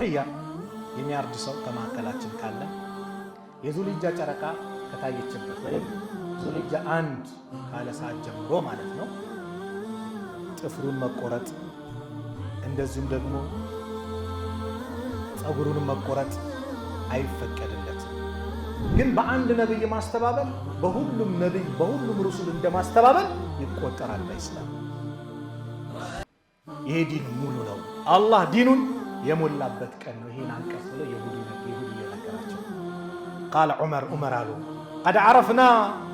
ኡድህያ የሚያርድ ሰው ከማከላችን ካለ የዙልሂጃ ጨረቃ ከታየችበት ወይም ዙልሂጃ 1 ካለ ሰዓት ጀምሮ ማለት ነው ጥፍሩን መቆረጥ እንደዚሁም ደግሞ ጸጉሩን መቆረጥ አይፈቀድለትም። ግን በአንድ ነብይ ማስተባበል በሁሉም ነብይ በሁሉም ሩሱል እንደማስተባበል ይቆጠራል በእስላም። ይሄ ዲን ሙሉ ነው። አላህ ዲኑን የሞላበት ቀን ነው። ይሄን አንቀጽ ብለው ይሁዲ የነገራቸው ቃል ዑመር አሉ قد عرفنا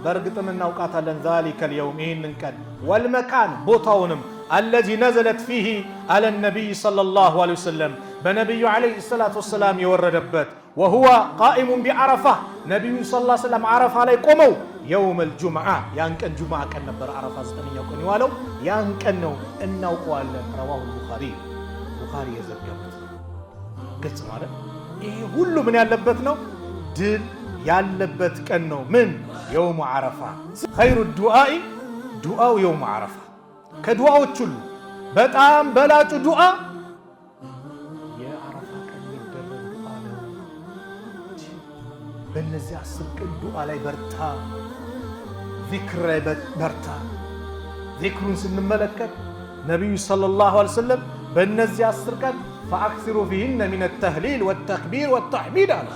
በእርግጥም እናውቃታለን ذلك اليوم ይሄንን ቀን والمكان ቦታውንም الذي نزلت فيه على النبي صلى الله عليه وسلم በነብዩ عليه الصلاه والسلام የወረደበት وهو قائم بعرفه ነብዩ صلى الله عليه وسلم عرفه ላይ ቆመው يوم الجمعه ያን ቀን ጁምዓ ቀን ነበር። عرفه 9ኛው ቀን ይዋለው ያን ቀን ነው እናውቀዋለን። رواه البخاري ቡኻሪ የዘገቡት ግልጽ ማለት ይሄ ሁሉ ምን ያለበት ነው? ድል ያለበት ቀን ነው። ምን የውሙ ዓረፋ ኸይሩ ዱዓኢ ዱዓው የውሙ ዓረፋ ከዱዓዎች ሁሉ በጣም በላጩ ዱዓ የዓረፋ ቀን የሚደረግ ዱዓ ነው። በእነዚህ 10 ቀን ዱዓ ላይ በርታ፣ ዚክር ላይ በርታ። ዚክሩን ስንመለከት ነቢዩ ሰለላሁ ዐለይሂ ወሰለም በእነዚህ 10 ቀን ፈአክሲሩ ፊሂነ ሚነ ተህሊል ወተክቢር ወተሕሚድ አሉ።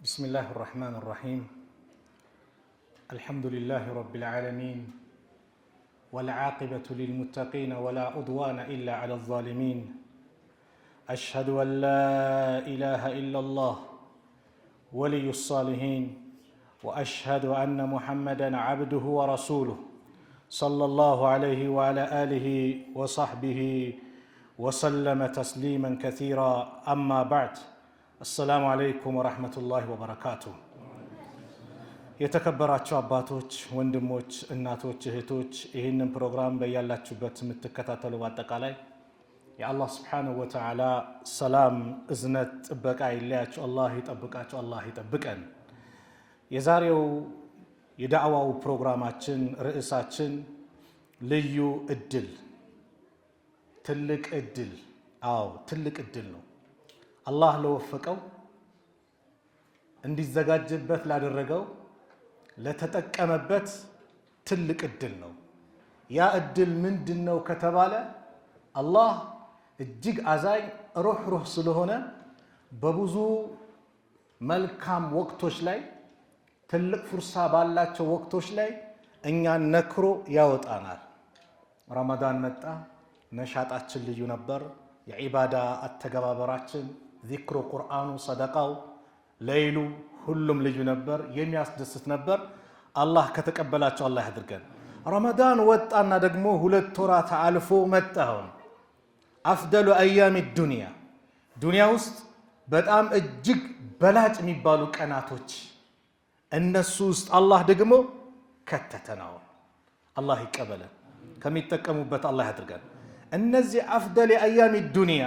بسم الله الرحمن الرحيم الحمد لله رب العالمين والعاقبة للمتقين ولا عدوان إلا على الظالمين أشهد أن لا إله إلا الله ولي الصالحين وأشهد أن محمدا عبده ورسوله صلى الله عليه وعلى آله وصحبه وسلم تسليما كثيرا أما بعد السلام عليكم ورحمة الله وبركاته የተከበራችሁ አባቶች፣ ወንድሞች፣ እናቶች፣ እህቶች ይህንን ፕሮግራም በያላችሁበት የምትከታተሉ በአጠቃላይ የአላህ ስብሓንሁ ወተዓላ ሰላም፣ እዝነት፣ ጥበቃ ይለያችሁ። አላህ ይጠብቃችሁ፣ አላህ ይጠብቀን። የዛሬው የዳዕዋው ፕሮግራማችን ርዕሳችን ልዩ እድል፣ ትልቅ እድል። አዎ ትልቅ እድል ነው። አላህ ለወፈቀው እንዲዘጋጅበት ላደረገው ለተጠቀመበት ትልቅ እድል ነው። ያ እድል ምንድነው ከተባለ አላህ እጅግ አዛኝ ሩህ ስለሆነ በብዙ መልካም ወቅቶች ላይ ትልቅ ፍርሳ ባላቸው ወቅቶች ላይ እኛን ነክሮ ያወጣናል። ረመዳን መጣ፣ ነሻጣችን ልዩ ነበር። የዒባዳ አተገባበራችን ዚክሩ፣ ቁርአኑ፣ ሰደቃው፣ ለይሉ ሁሉም ልዩ ነበር፣ የሚያስደስት ነበር። አላህ ከተቀበላቸው አላህ ያድርገን። ረመዳን ወጣና ደግሞ 2 ወራት አልፎ መጣሁን አፍደሉ አያሚ ዱንያ ውስጥ በጣም እጅግ በላጭ የሚባሉ ቀናቶች እነሱ ውስጥ አላህ ደግሞ ከተተናው። አላህ ይቀበለን፣ ከሚጠቀሙበት አላህ ያድርገን። እነዚህ አፍደል አያሚ ዱንያ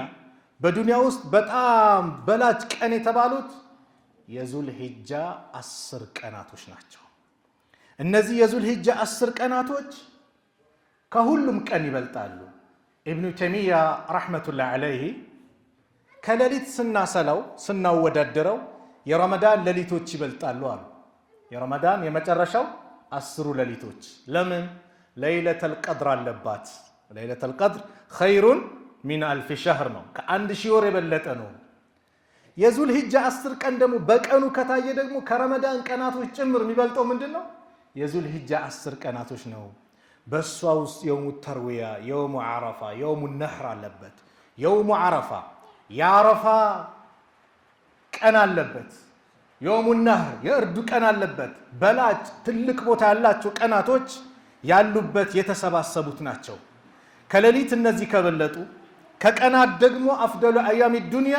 በዱንያ ውስጥ በጣም በላጭ ቀን የተባሉት የዙልሂጃ 10 ቀናቶች ናቸው። እነዚህ የዙልሂጃ 10 ቀናቶች ከሁሉም ቀን ይበልጣሉ። ኢብኑ ተይሚያ ረሕመቱላህ ዐለይሂ ከሌሊት ስናሰላው ስናወዳደረው የረመዳን ሌሊቶች ይበልጣሉ አሉ። የረመዳን የመጨረሻው 10 ሌሊቶች ለምን? ለይለተል ቀድር አለባት። ለይለተል ቀድር ኸይሩን ሚን አልፍ ሸህር ነው፣ ከ1000 ወር የበለጠ ነው። የዙልሂጃ 10 ቀን ደግሞ በቀኑ ከታየ ደግሞ ከረመዳን ቀናቶች ጭምር የሚበልጠው ምንድነው? የዙልሂጃ 10 ቀናቶች ነው። በሷ ውስጥ የውሙ ተርዊያ፣ የውሙ ዓረፋ፣ የውሙ ነህር አለበት። የውሙ ዓረፋ የዓረፋ ቀን አለበት። የውሙ ነህር የእርዱ ቀን አለበት። በላጭ ትልቅ ቦታ ያላቸው ቀናቶች ያሉበት የተሰባሰቡት ናቸው። ከሌሊት እነዚህ ከበለጡ ከቀናት ደግሞ አፍደሉ አያሚ ዱንያ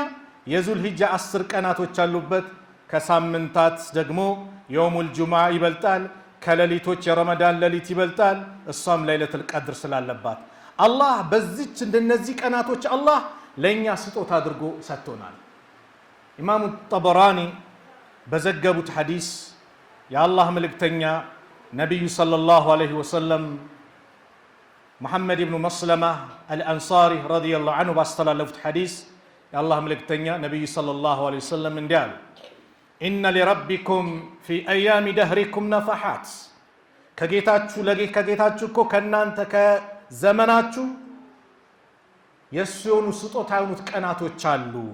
የዙልሂጃ 10 ቀናቶች አሉበት። ከሳምንታት ደግሞ የውሙል ጁምዓ ይበልጣል። ከሌሊቶች የረመዳን ሌሊት ይበልጣል። እሷም ለይለቱል ቀድር ስላለባት አላህ በዚች እንደነዚህ ቀናቶች አላህ ለኛ ስጦታ አድርጎ ሰጥቶናል። ኢማሙ ጠበራኒ በዘገቡት ሐዲስ የአላህ መልእክተኛ ነብዩ ሰለላሁ ዐለይሂ ወሰለም محمد بن مسلمة الأنصاري رضي الله عنه باستلالة في حديث يا الله ملك تنيا نبي صلى الله عليه وسلم من ديال إن لربكم في أيام دهركم نفحات كجيتاتشو لجي كجيتاتشو كو كنان تكا زمناتشو يسون سطوت عونت كناتو تشالو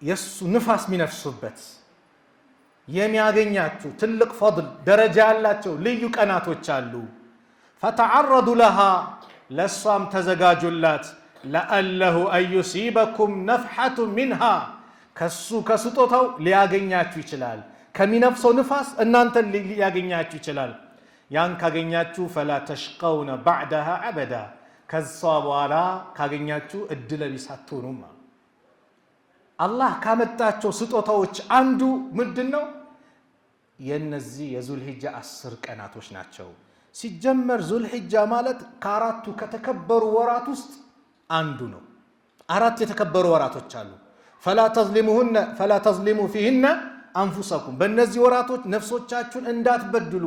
يسو نفاس من الصبت يمي عدنياتشو تلق فضل درجة اللاتشو ليو كناتو تشالو فتعرضوا لها لصام تزجاجلات لأله أن يصيبكم نفحة منها كسطوتاو لياغنياتشو يچلال كمينفسو نفاس እናንተ ሊያገኛችሁ ይችላል ያን ካገኛችሁ فلا تشقون بعدها ابدا ከዛ በኋላ ካገኛችሁ እድለ ቢስ አትሆኑም አላህ ካመጣቸው ስጦታዎች አንዱ ምንድነው የነዚህ የዙልሂጃ 10 ቀናቶች ናቸው ሲጀመር ዙልሂጃ ማለት ከአራቱ ከተከበሩ ወራት ውስጥ አንዱ ነው አራት የተከበሩ ወራቶች አሉ فلا تظلموا فيهن አንፉሰኩም በእነዚህ ወራቶች ነፍሶቻችሁን እንዳትበድሉ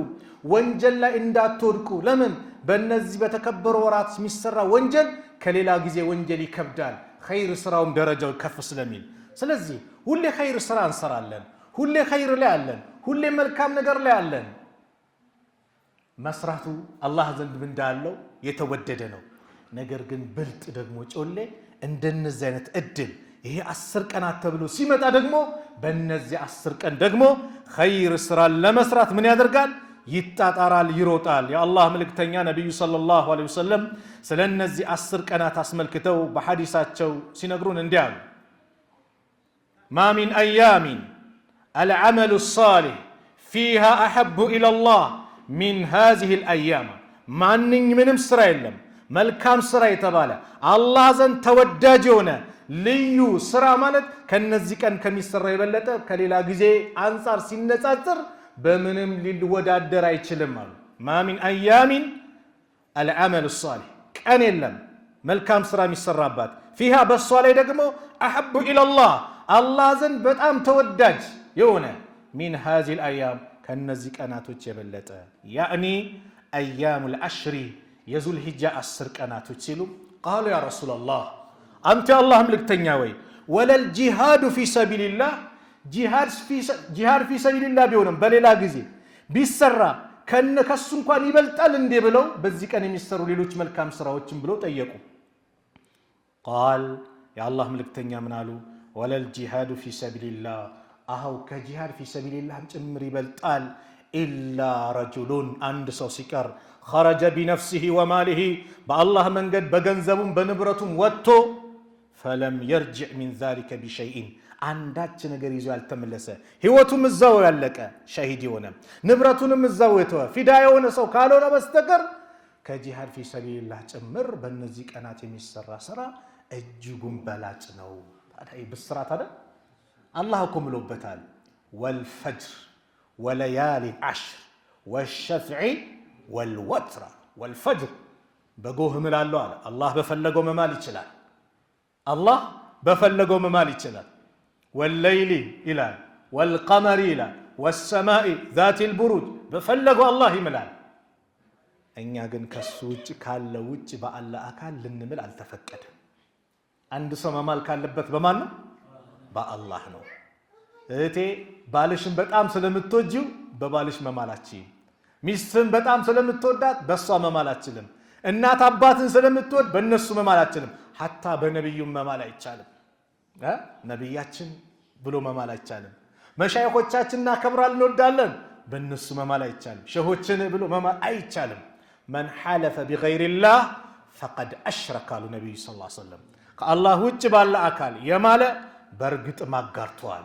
ወንጀል ላይ እንዳትወድቁ ለምን በእነዚህ በተከበሩ ወራት የሚሰራ ወንጀል ከሌላ ጊዜ ወንጀል ይከብዳል ኸይር ስራውም ደረጃው ከፍ ስለሚል ስለዚህ ሁሌ ኸይር ስራ እንሰራለን ሁሌ ኸይር ላይ አለን ሁሌ መልካም ነገር ላይ አለን መስራቱ አላህ ዘንድ እንዳለው የተወደደ ነው ነገር ግን ብልጥ ደግሞ ጮሌ እንደነዚህ አይነት እድል ይሄ 10 ቀናት ተብሎ ሲመጣ ደግሞ በእነዚህ 10 ቀን ደግሞ ኸይር ስራ ለመስራት ምን ያደርጋል ይጣጣራል ይሮጣል የአላህ መልእክተኛ ነብዩ ሰለላሁ ዐለይሂ ወሰለም ስለነዚህ 10 ቀናት አስመልክተው በሐዲሳቸው ሲነግሩን እንዲያሉ ما من ايام العمل الصالح فيها احب الى الله من هذه الايام ማንንም ስራ የለም መልካም ስራ የተባለ አላህ ዘንድ ተወዳጅ የሆነ ልዩ ስራ ማለት ከነዚህ ቀን ከሚሰራ የበለጠ ከሌላ ጊዜ አንፃር ሲነጻጸር በምንም ሊወዳደር አይችልም አሉ ما من ايام العمل الصالح ቀን የለም መልካም ስራ የሚሰራባት فيها በሷ ላይ ደግሞ احب الى الله አላህ ዘንድ በጣም ተወዳጅ የሆነ من هذه الايام ከነዚህ ቀናቶች የበለጠ يعني ايام العشر የዙል ሂጃ 10 ቀናቶች ሲሉ قالوا يا رسول الله አንተ አላህ መልእክተኛ ወይ ወለል ጂሃዱ ፊ ሰቢልላህ ጂሃድ ፊ ሰቢልላህ ቢሆንም በሌላ ጊዜ ቢሰራ ከሱ እንኳን ይበልጣል እንዴ ብለው በዚህ ቀን የሚሰሩ ሌሎች መልካም ስራዎችን ብለው ጠየቁ قال يا الله መልእክተኛ ምን አሉ ወለል ጂሃዱ ፊ ሰቢልላህ አው ከጂሃድ ፊ ሰቢልላህ ጭምር ይበልጣል ኢላ ረጁሉን አንድ ሰው ሲቀር خرج بنفسه وماله بالله መንገድ በገንዘቡም በንብረቱም ወጥቶ فلم يرجع من ذلك بشيء አንዳች ነገር ይዞ ያልተመለሰ ህይወቱም እዛው ያለቀ ሸሂድ የሆነ ንብረቱንም እዛው የተወ ፊዳ የሆነ ሰው ካልሆነ በስተቀር ከጂሃድ ፊ ሰቢልላህ ጭምር በእነዚህ ቀናት የሚሰራ ስራ እጅጉን በላጭ ነው ታዲያ ብስራት አይደል አላህ እኮ ብሎበታል والفجر وليال عشر والشفع والوتر والفجر በጎህ እምላለሁ አለ አላህ በፈለገው መማል ይችላል አላህ በፈለገው መማል ይችላል والليل ይላል والقمر ይላል والسماء ذات البروج በፈለገው አላህ ይምላል እኛ ግን ከሱ ውጭ ካለ ውጭ በአላህ አካል ልንምል አልተፈቀደም አንድ ሰው መማል ካለበት በማን ነው በአላህ ነው እቴ ባልሽን በጣም ስለምትወጂው በባልሽ መማላችሁ ሚስትን በጣም ስለምትወዳት በሷ መማል አትችልም እናት አባትን ስለምትወድ በእነሱ መማል አትችልም hatta በነብዩም መማል አይቻልም ነብያችን ብሎ መማል አይቻልም መሻይኾቻችንና ከብራል እንወዳለን በእነሱ መማል አይቻልም ሸሆችን ብሎ መማል አይቻልም من حلف بغير الله فقد اشرك قال النبي صلى الله عليه وسلم ከአላህ ውጭ ባለ አካል የማለ በርግጥ ማጋርቷል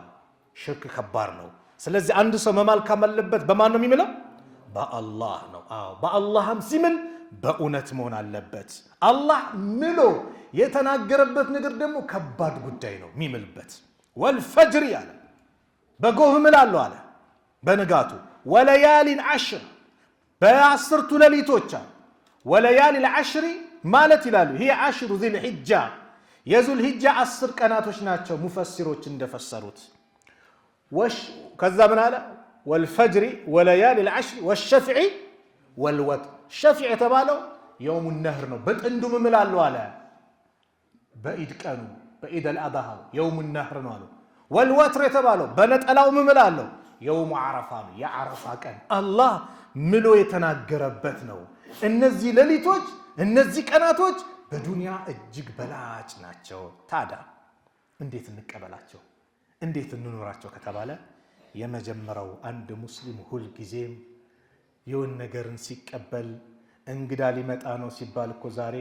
ሽርክ ከባድ ነው ስለዚህ አንድ ሰው መማል ካመለበት በማን ነው የሚምለው በአላህ ነው አዎ በአላህም ሲምል በእውነት መሆን አለበት አላህ ምሎ የተናገረበት ነገር ደግሞ ከባድ ጉዳይ ነው የሚምልበት والفجر ያለ በጎህ እምላለሁ አለ በንጋቱ ወለያሊን 10 በ10ቱ ሌሊቶች ወለያሊ العشر ማለት ይላሉ ይሄ 10 ذي الحجة የዙል ሂጃ 10 ቀናቶች ናቸው ሙፈሲሮች እንደፈሰሩት ከዛ ምን አለ والفجر وليالي العشر والشفع ወልወት ሸፊዕ የተባለው የውሙ ነህር ነው። በጥንዱ ምምላሉ አለ። በኢድ ቀኑ በኢድ አልአድሃ የውሙ ነህር ነው አለ። ወልወትር የተባለው በነጠላው ምምላለው የውሙ ዓረፋ ነው። የዓረፋ ቀን አላህ ምሎ የተናገረበት ነው። እነዚህ ሌሊቶች እነዚህ ቀናቶች በዱንያ እጅግ በላጭ ናቸው። ታዲያ እንዴት እንቀበላቸው? እንዴት እንኖራቸው ከተባለ የመጀመሪያው አንድ ሙስሊም ሁል ጊዜም የሆነ ነገርን ሲቀበል እንግዳ ሊመጣ ነው ሲባል እኮ ዛሬ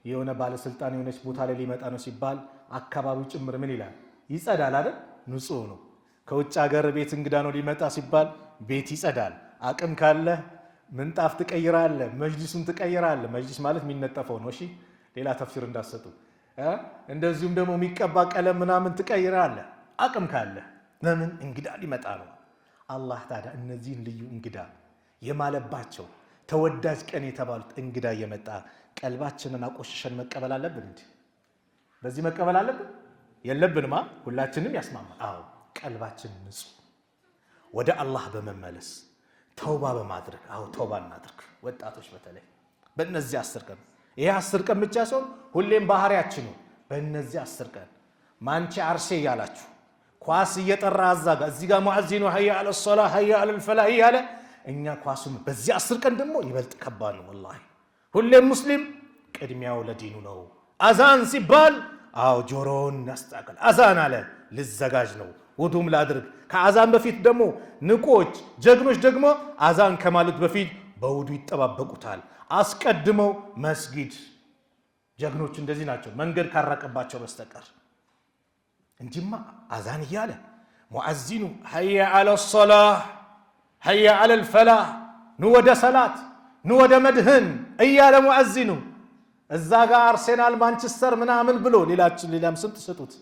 የሆነ ባለስልጣን የሆነች ቦታ ላይ ሊመጣ ነው ሲባል አካባቢው ጭምር ምን ይላል? ይጸዳል አይደል? ንጹህ ነው። ከውጭ ሀገር ቤት እንግዳ ነው ሊመጣ ሲባል ቤት ይጸዳል። አቅም ካለ ምንጣፍ ትቀይራለህ፣ መጅሊሱን ትቀይራለህ። መጅሊስ ማለት የሚነጠፈው ነው። እሺ ሌላ ተፍሲር እንዳሰጡ። እንደዚሁም ደግሞ የሚቀባ ቀለም ምናምን ትቀይራለህ አቅም ካለ። ለምን? እንግዳ ሊመጣ ነው። አላህ ታዲያ እነዚህን ልዩ እንግዳ የማለባቸው ተወዳጅ ቀን የተባሉት እንግዳ እየመጣ ቀልባችንን አቆሽሸን መቀበል አለብን እንዴ? በዚህ መቀበል አለብን የለብንማ? ሁላችንም ያስማማል። አዎ ቀልባችን ንጹህ ወደ አላህ በመመለስ ተውባ በማድረግ አዎ ተውባ እናድርግ። ወጣቶች በተለይ በእነዚህ 10 ቀን ይሄ 10 ቀን ብቻ ሲሆን ሁሌም ባህሪያችን ነው። በእነዚህ 10 ቀን ማንቺ አርሴ እያላችሁ ኳስ እየጠራ አዛጋ እዚህ ጋር ሙአዚኑ ሀያ አለ ሶላ ሀያ አለ ፈላህ እያለ እኛ ኳሱን በዚህ 10 ቀን ደግሞ ይበልጥ ከባድ ነው። ወላሂ ሁሌም ሙስሊም ቅድሚያው ለዲኑ ነው። አዛን ሲባል አዎ ጆሮውን ያስጣቀል። አዛን አለ ልዘጋጅ ነው፣ ውዱም ላድርግ። ከአዛን በፊት ደግሞ ንቆች ጀግኖች ደግሞ አዛን ከማለት በፊት በውዱ ይጠባበቁታል። አስቀድመው መስጊድ ጀግኖች እንደዚህ ናቸው፣ መንገድ ካራቀባቸው በስተቀር እንጂማ አዛን እያለ ሙአዚኑ ሀያ አለ ሶላህ ሀያ አለ ፈላህ ኑ ወደ ሰላት ኑ ወደ መድህን እያለ ሙአዚኑ እዛ ጋር አርሴናል ማንቸስተር ምናምን ብሎ ሌላም ስም ትሰጡት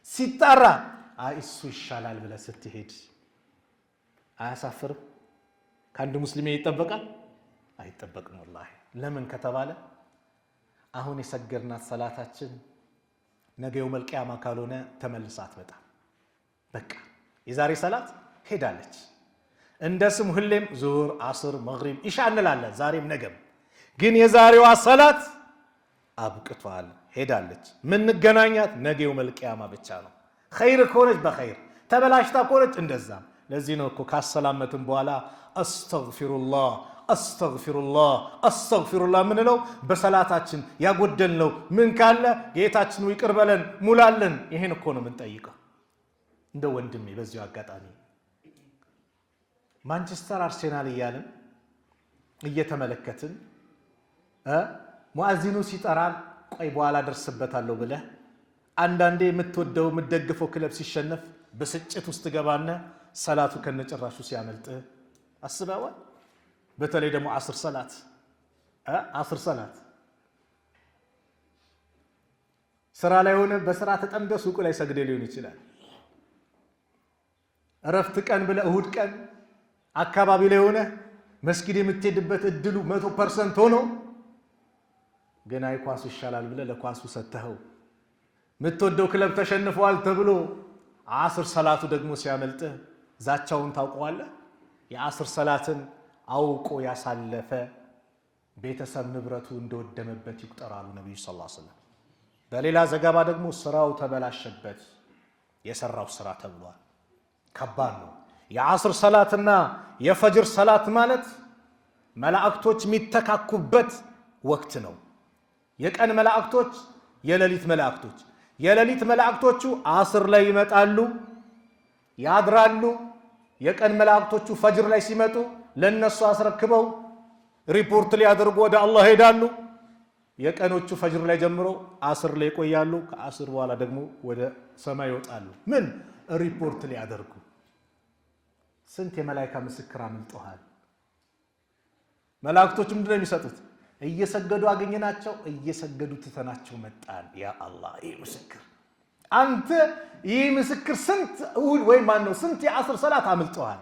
ሲጣራ እሱ ይሻላል ብለህ ስትሄድ አያሳፍርም? ከአንድ ሙስሊም ይጠበቃል? አይጠበቅም። ወላሂ ለምን ከተባለ አሁን የሰገድናት ሰላታችን ነገ የውመል ቂያማ ካልሆነ ተመልሳ አትመጣም። በቃ የዛሬ ሰላት ሄዳለች። እንደ ስም ሁሌም ዙሁር፣ አስር፣ መግሪብ፣ ኢሻ እንላለን ዛሬም ነገም። ግን የዛሬዋ ሰላት አብቅቷል፣ ሄዳለች። ምንገናኛት ነገ የውመል ቂያማ ብቻ ነው። ኸይር ከሆነች በኸይር ተበላሽታ ከሆነች እንደዛም። ለዚህ ነው እኮ ካሰላመትን በኋላ አስተግፊሩላህ አስተግፊሩላህ አስተግፊሩላህ ምንለው። በሰላታችን ያጎደልነው ምን ካለ ጌታችን ይቅር በለን ሙላለን። ይሄን እኮ ነው የምንጠይቀው። እንደ ወንድሜ በዚሁ አጋጣሚ ማንቸስተር አርሴናል እያልን እየተመለከትን ሙአዚኑ ሲጠራን ቆይ በኋላ ደርስበታለሁ ብለህ አንዳንዴ የምትወደው የምትደግፈው ክለብ ሲሸነፍ በስጭት ውስጥ ገባና ሰላቱ ከነጭራሹ ሲያመልጥ አስበዋል። በተለይ ደግሞ አስር ሰላት ስራ ላይ ሆነ በስራ ተጠምደ ሱቁ ላይ ሰግደ ሊሆን ይችላል። እረፍት ቀን ብለ እሁድ ቀን አካባቢ ላይ ሆነ መስጊድ የምትሄድበት እድሉ 100% ሆኖ ግን አይ ኳሱ ይሻላል ብለ ለኳሱ ሰተኸው የምትወደው ክለብ ተሸንፈዋል ተብሎ አስር ሰላቱ ደግሞ ሲያመልጥ ዛቻውን ታውቀዋለህ። የአስር ሰላትን አውቆ ያሳለፈ ቤተሰብ ንብረቱ እንደወደመበት ይቆጠራሉ ነብዩ ሰለላሁ ዐለይሂ ወሰለም። በሌላ ዘገባ ደግሞ ስራው ተበላሸበት የሰራው ስራ ተብሏል። ከባድ ነው። የአስር ሰላትና የፈጅር ሰላት ማለት መላእክቶች የሚተካኩበት ወቅት ነው። የቀን መላእክቶች፣ የሌሊት መላእክቶች። የሌሊት መላእክቶቹ አስር ላይ ይመጣሉ ያድራሉ። የቀን መላእክቶቹ ፈጅር ላይ ሲመጡ ለነሱ አስረክበው ሪፖርት ሊያደርጉ ወደ አላህ ሄዳሉ። የቀኖቹ ፈጅር ላይ ጀምሮ አስር ላይ ይቆያሉ። ከአስር በኋላ ደግሞ ወደ ሰማይ ይወጣሉ። ምን ሪፖርት ሊያደርጉ። ስንት የመላእክት ምስክር አምልጠዋል። መላእክቶቹ ምንድነው የሚሰጡት? እየሰገዱ አገኘናቸው፣ እየሰገዱ ትተናቸው መጣን። ያ አላህ ይህ ምስክር አንተ ይህ ምስክር ስንት እሁድ ወይ ማን ነው ስንት የአስር ሰላት አምልጠዋል።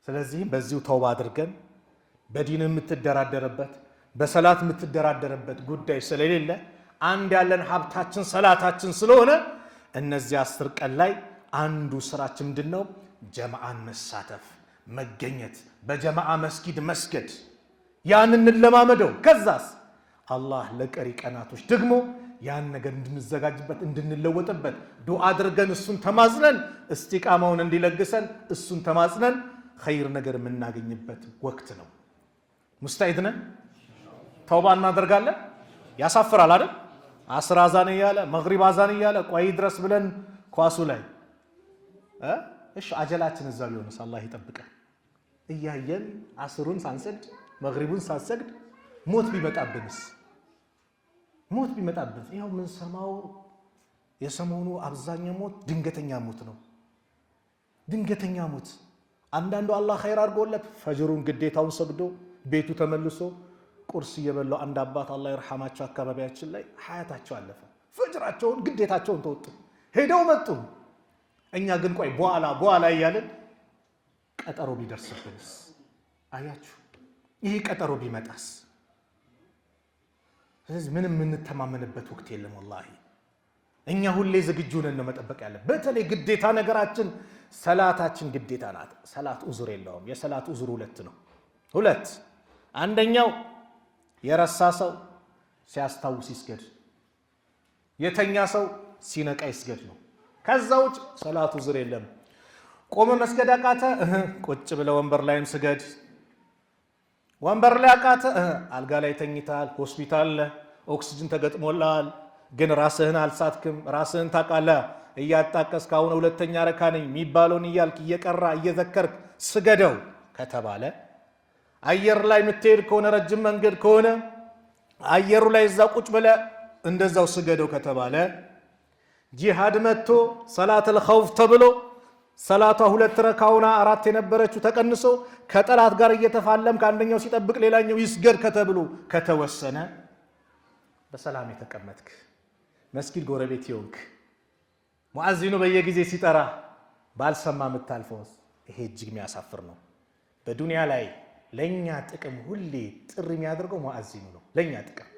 ስለዚህም በዚሁ ተውባ አድርገን በዲን የምትደራደርበት በሰላት የምትደራደርበት ጉዳይ ስለሌለ አንድ ያለን ሀብታችን ሰላታችን ስለሆነ እነዚህ 10 ቀን ላይ አንዱ ስራችን ምንድነው? ጀማዓን መሳተፍ፣ መገኘት በጀማዓ መስጊድ መስገድ ያንን እንለማመደው ከዛስ አላህ ለቀሪ ቀናቶች ደግሞ ያን ነገር እንድንዘጋጅበት እንድንለወጥበት ዱዓ አድርገን እሱን ተማጽነን እስቲቃማውን እንዲለግሰን እሱን ተማጽነን ኸይር ነገር የምናገኝበት ወቅት ነው ሙስተዒድ ነን ተውባ እናደርጋለን ያሳፍራል አይደል አስር አዛን እያለ መግሪብ አዛን እያለ ቆይ ድረስ ብለን ኳሱ ላይ እሺ አጀላችን እዛ ቢሆንስ አላህ ይጠብቀን እያየን አስሩን ሳንሰግድ መግሪቡን ሳንሰግድ ሞት ቢመጣብንስ ሞት ቢመጣብን ያው ምን ሰማው የሰሞኑ አብዛኛው ሞት ድንገተኛ ሞት ነው ድንገተኛ ሞት አንዳንዱ አላህ ኸይር አድርጎለት ፈጅሩን ግዴታውን ሰግዶ ቤቱ ተመልሶ ቁርስ እየበላው አንድ አባት አላህ ይርሐማቸው አካባቢያችን ላይ ሐያታቸው አለፈ ፈጅራቸውን ግዴታቸውን ተወጡ ሄደው መጡ እኛ ግን ቆይ በኋላ እያልን ቀጠሮ ቢደርስብንስ አያችሁ ይሄ ቀጠሮ ቢመጣስ ስለዚህ ምንም የምንተማመንበት ወቅት የለም ወላሂ እኛ ሁሌ ዝግጁ ነን መጠበቅ ያለ በተለይ ግዴታ ነገራችን ሰላታችን ግዴታ ናት ሰላት ኡዝር የለውም የሰላት ኡዝር ሁለት አንደኛው የረሳ ሰው ሲያስታውስ ይስገድ የተኛ ሰው ሲነቃ ይስገድ ነው ከዛ ውጭ ሰላት ኡዝር የለም ቆመ መስገድ አቃተ ቁጭ ብለ ወንበር ላይም ስገድ ወንበር ላይ አቃተ አልጋ ላይ ተኝታል ሆስፒታል ኦክሲጅን ተገጥሞላል ግን ራስህን አልሳትክም ራስህን ታቃለህ እያጣቀስክ አሁን ሁለተኛ ረካ ነኝ የሚባለውን እያልክ እየቀራ እየዘከርክ ስገደው ከተባለ አየር ላይ የምትሄድ ከሆነ ረጅም መንገድ ከሆነ አየሩ ላይ እዛ ቁጭ ብለ እንደዛው ስገደው ከተባለ ጂሃድ መጥቶ ሰላተል ኸውፍ ተብሎ ሰላቷ ሁለት ረካውና አራት የነበረችው ተቀንሶ ከጠላት ጋር እየተፋለም ከአንደኛው ሲጠብቅ ሌላኛው ይስገድ ከተብሎ ከተወሰነ በሰላም የተቀመጥክ መስጊድ ጎረቤት ይሆንክ ሙአዚኑ በየጊዜ ሲጠራ ባልሰማ የምታልፈውስ ይሄ እጅግ የሚያሳፍር ነው በዱንያ ላይ ለኛ ጥቅም ሁሌ ጥሪ የሚያደርገው ሙአዚኑ ነው ለኛ ጥቅም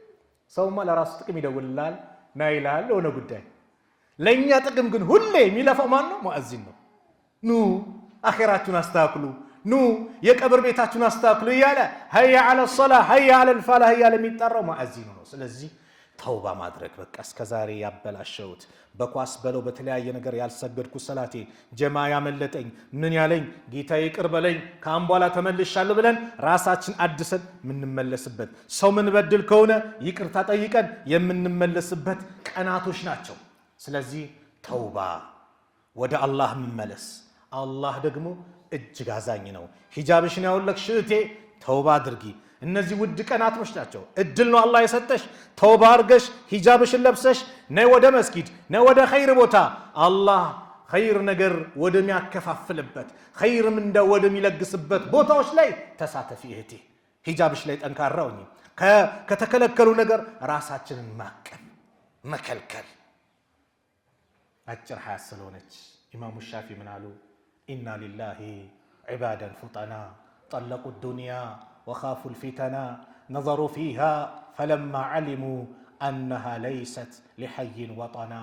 ሰውማ ለራሱ ጥቅም ይደውልላል ናይላል ለሆነ ጉዳይ ለኛ ጥቅም ግን ሁሌ የሚለፋው ማን ነው ሙአዚን ነው ኑ አኺራችሁን አስተካክሉ ኑ የቀብር ቤታችሁን አስተካክሉ እያለ ሀያ ዐለ ሶላህ ሀያ ዐለል ፈላህ እያለ የሚጠራው ሙአዚኑ ነው ስለዚህ ተውባ ማድረግ በቃ እስከዛሬ ያበላሸውት በኳስ በለው በተለያየ ነገር ያልሰገድኩ ሰላቴ ጀማ ያመለጠኝ ምን ያለኝ ጌታዬ ይቅር በለኝ ካሁን በኋላ ተመልሻለሁ ብለን ራሳችን አድሰን የምንመለስበት ሰው ምን በድል ከሆነ ይቅርታ ጠይቀን የምንመለስበት ቀናቶች ናቸው ስለዚህ ተውባ ወደ አላህ መመለስ አላህ ደግሞ እጅግ አዛኝ ነው ሂጃብሽን ያወለቅሽ እህቴ ተውባ አድርጊ እነዚህ ውድ ቀናቶች ናቸው እድል ነው አላህ የሰጠሽ ተውባ አድርገሽ ሂጃብሽን ለብሰሽ ነይ ወደ መስጊድ ነይ ወደ ኸይር ቦታ አላህ ኸይር ነገር ወደሚያከፋፍልበት ኸይርም እንደ ወደሚለግስበት ቦታዎች ላይ ተሳተፊ እህቴ ሂጃብሽ ላይ ጠንካራ ሁኚ ከተከለከሉ ነገር ራሳችንን ማቀም መከልከል አጭር ሐያት ስለሆነች ኢማሙ ሻፊ ምን አሉ ኢና ሊላሂ ዒባደን ፉጠና ጠለቁ ዱንያ وخافوا الفتنا نظروا فيها فلما علموا أنها ليست لحي وطنا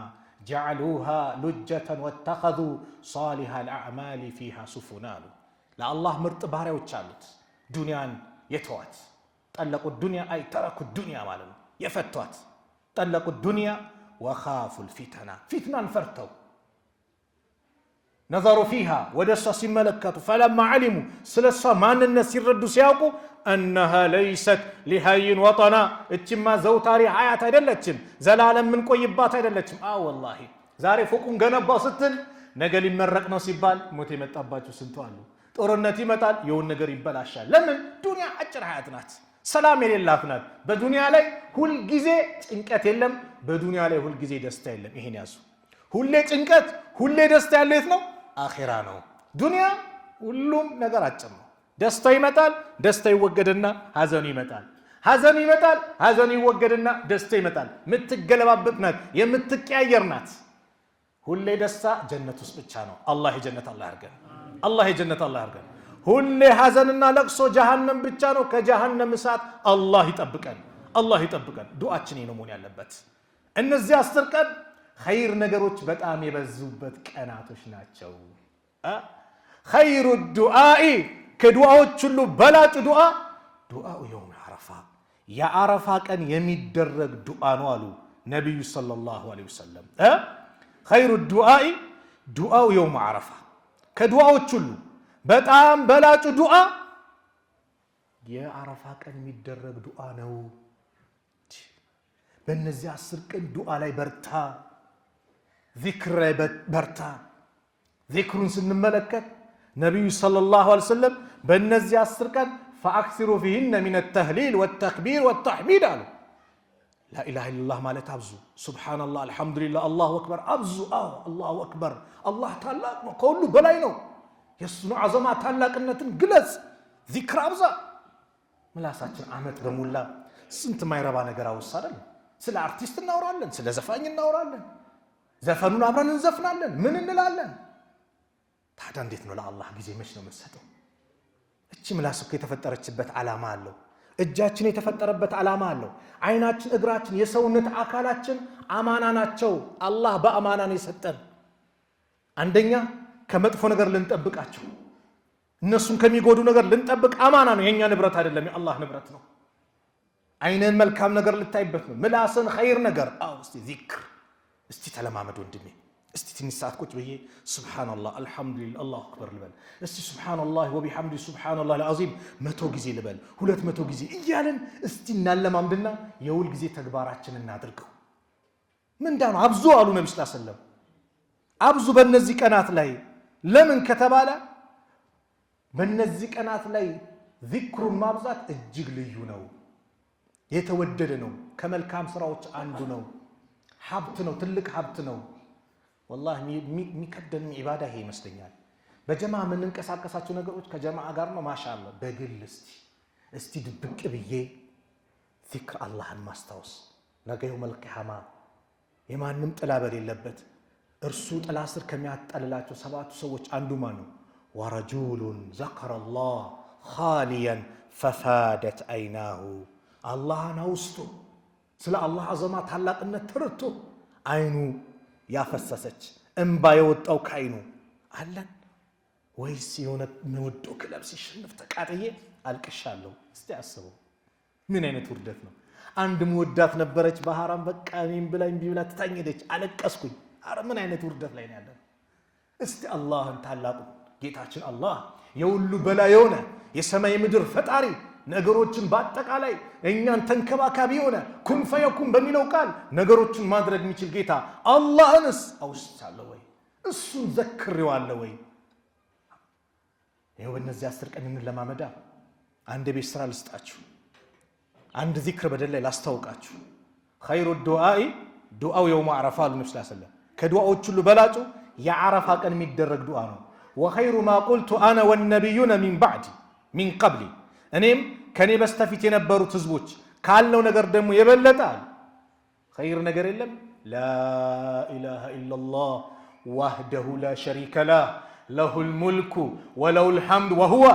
جعلوها لجة واتخذوا صالح الأعمال فيها سفنا لا الله مرت باري وتشالت دنيا يتوات طلقوا الدنيا أي تركوا الدنيا مالهم يفتوات طلقوا الدنيا وخافوا الفتنة فتنة فرتوا نظروا فيها ودسوا سملكتوا فلما علموا سلسوا ما الناس يردوا سياقوا أنها ليست لحي وطنا اتما زوتاري حياة አይደለችም ዘላለም ምን ቆይባት አይደለችም والله ዛሬ ፎቁን ገነባው ስትል ነገ ሊመረቅ ነው ሲባል ሞት የመጣባቸው ስንቱ አሉ ጦርነት ይመጣል የውን ነገር ይበላሻል ለምን ዱንያ አጭር ሐያት ናት ሰላም የሌላት ናት በዱንያ ላይ ሁሉ ጊዜ ጭንቀት የለም በዱንያ ላይ ሁሉ ጊዜ ደስታ የለም ይሄን ያዙ ሁሌ ጭንቀት ሁሌ ደስታ ያለው የት ነው አኺራ ነው ዱንያ ሁሉም ነገር አጭር ነው ደስታ ይመጣል ደስታ ይወገድና ሐዘን ይመጣል ሐዘን ይመጣል ሐዘን ይወገድና ደስታ ይመጣል ምትገለባበት ናት የምትቀያየር ናት ሁሌ ደስታ ጀነት ውስጥ ብቻ ነው አላህ የጀነት አላህ ያርገን አላህ የጀነት አላህ ያርገን ሁሌ ሐዘንና ለቅሶ ጀሃነም ብቻ ነው ከጀሃነም እሳት አላህ ይጠብቀን ዱዓችን ነው መሆን ያለበት እነዚህ 10 ቀን ኸይር ነገሮች በጣም የበዙበት ቀናቶች ናቸው خير الدعاء كدعاء كله بلاط دعاء يوم عرفة يا عرفة كان يميدرج دعاء نوالو نبي صلى الله عليه وسلم خير دعاء يوم عرفة كدعاء كله በጣም በላጩ ዱዓ የአረፋ ቀን የሚደረግ ዱዓ ነው። በእነዚህ 10 ቀን ዱዓ ላይ በርታ፣ ዚክር ላይ በርታ። ዚክሩን ስንመለከት ነብዩ ሰለላሁ ዐለይሂ ወሰለም በእነዚህ 10 ቀን فاكثروا فيهن من التهليل والتكبير والتحميد አሉ። لا اله الا الله ማለት አብዙ፣ سبحان الله الحمد لله الله اكبر አብዙ። الله اكبر الله ታላቅ ነው፣ ከሁሉ በላይ ነው። የሱን አዘማ ታላቅነትን ግለጽ፣ ዚክር አብዛ። ምላሳችን አመት በሙላ ስንት ማይረባ ነገር አወሳደን። ስለ አርቲስት እናወራለን፣ ስለ ዘፋኝ እናወራለን፣ ዘፈኑን አብረን እንዘፍናለን፣ ምን እንላለን። ታዲያ እንዴት ነው ለአላህ ጊዜ መች ነው የምንሰጠው? እቺ ምላስ እኮ የተፈጠረችበት ዓላማ አለው። እጃችን የተፈጠረበት ዓላማ አለው። አይናችን፣ እግራችን፣ የሰውነት አካላችን አማና ናቸው። አላህ በአማና ነው የሰጠን። አንደኛ ከመጥፎ ነገር ልንጠብቃቸው፣ እነሱን ከሚጎዱ ነገር ልንጠብቅ። አማና ነው፣ የኛ ንብረት አይደለም፣ የአላህ ንብረት ነው። አይነን መልካም ነገር ልታይበት ነው። ምላስን ኸይር ነገር እስቲ ዚክር እስቲ ተለማመድ ወንድሜ። እስቲ ትንሽ ሰዓት ቁጭ ብዬ ሱብሃንአላህ አልሐምዱሊላህ አላሁ አክበር ልበል። እስቲ ሱብሃንአላህ ወቢሐምዲ ሱብሃንአላህ አልዓዚም 100 ጊዜ ልበል፣ 200 ጊዜ እያልን እስቲ እናለማምድና የውል ጊዜ ተግባራችን እናድርገው። ምንዳ ነው አብዙ አሉ ነብዩ ሰለላሁ ዐለይሂ ወሰለም። አብዙ በእነዚህ ቀናት ላይ ለምን ከተባለ በእነዚህ ቀናት ላይ ዚክሩን ማብዛት እጅግ ልዩ ነው፣ የተወደደ ነው፣ ከመልካም ስራዎች አንዱ ነው፣ ሀብት ነው፣ ትልቅ ሀብት ነው። ወላሂ የሚቀደም ኢባዳ ይሄ ይመስለኛል። በጀማዓ የምንንቀሳቀሳቸው ነገሮች ከጀማዓ ጋር ነው። ማሻአላህ በግል እስቲ ድብቅ ብዬ ዚክር አላህን ማስታወስ ነገ የውመል ቂያማ የማንም ጥላ በሌለበት እርሱ ጥላ ስር ከሚያጠልላቸው 7 ሰዎች አንዱ ማን ነው? ወረጁሉን ዘከረላህ ኻሊያን ፈፋደት አይናሁ አላህን አውስቶ ስለ አላህ አዘማ ታላቅነት ተረድቶ አይኑ ያፈሰሰች እንባ የወጣው ከአይኑ አለን ወይስ የሆነ የምወደው ክለብ ሲሸነፍ ተቃጥዬ አልቅሻለሁ? እስቲ አስበው። ምን አይነት ውርደት ነው! አንድ መወዳት ነበረች በሐራም በቃ እኔም ብላኝ ቢብላ ትታኘደች፣ አለቀስኩኝ። አረ ምን አይነት ውርደት ላይ ነው ያለው! እስቲ አላህን ታላቁ ጌታችን አላህ የሁሉ በላይ የሆነ የሰማይ ምድር ፈጣሪ ነገሮችን በአጠቃላይ እኛን ተንከባካቢ የሆነ ኩን ፈየኩን በሚለው ቃል ነገሮችን ማድረግ የሚችል ጌታ አላህንስ አውስቻለሁ ወይ? እሱን ዘክሬዋለሁ ወይ? ይኸው በእነዚህ 10 ቀን እንለማመዳ። አንድ ቤት ስራ ልስጣችሁ፣ አንድ ዚክር በደል ላይ ላስታውቃችሁ። ኸይሩ ዱዓው የውም ዓረፋ አሉ ነብዩ ሰለላሁ ዐለይሂ ወሰለም። ከዱዓዎች ሁሉ በላጩ የዓረፋ ቀን የሚደረግ ዱዓ ነው። ወኸይሩ ማ ቁልቱ አነ ወነቢዩነ ሚን ባዕዲ ሚን ቀብሊ እኔም ከኔ በስተፊት የነበሩት ህዝቦች ካለው ነገር ደግሞ የበለጠ ኸይር ነገር የለም። ላኢላሃ ኢላላህ ወህደሁ ላ ሸሪከ ለህ ለሁል ሙልኩ ወለሁል ሐምድ ወሁወ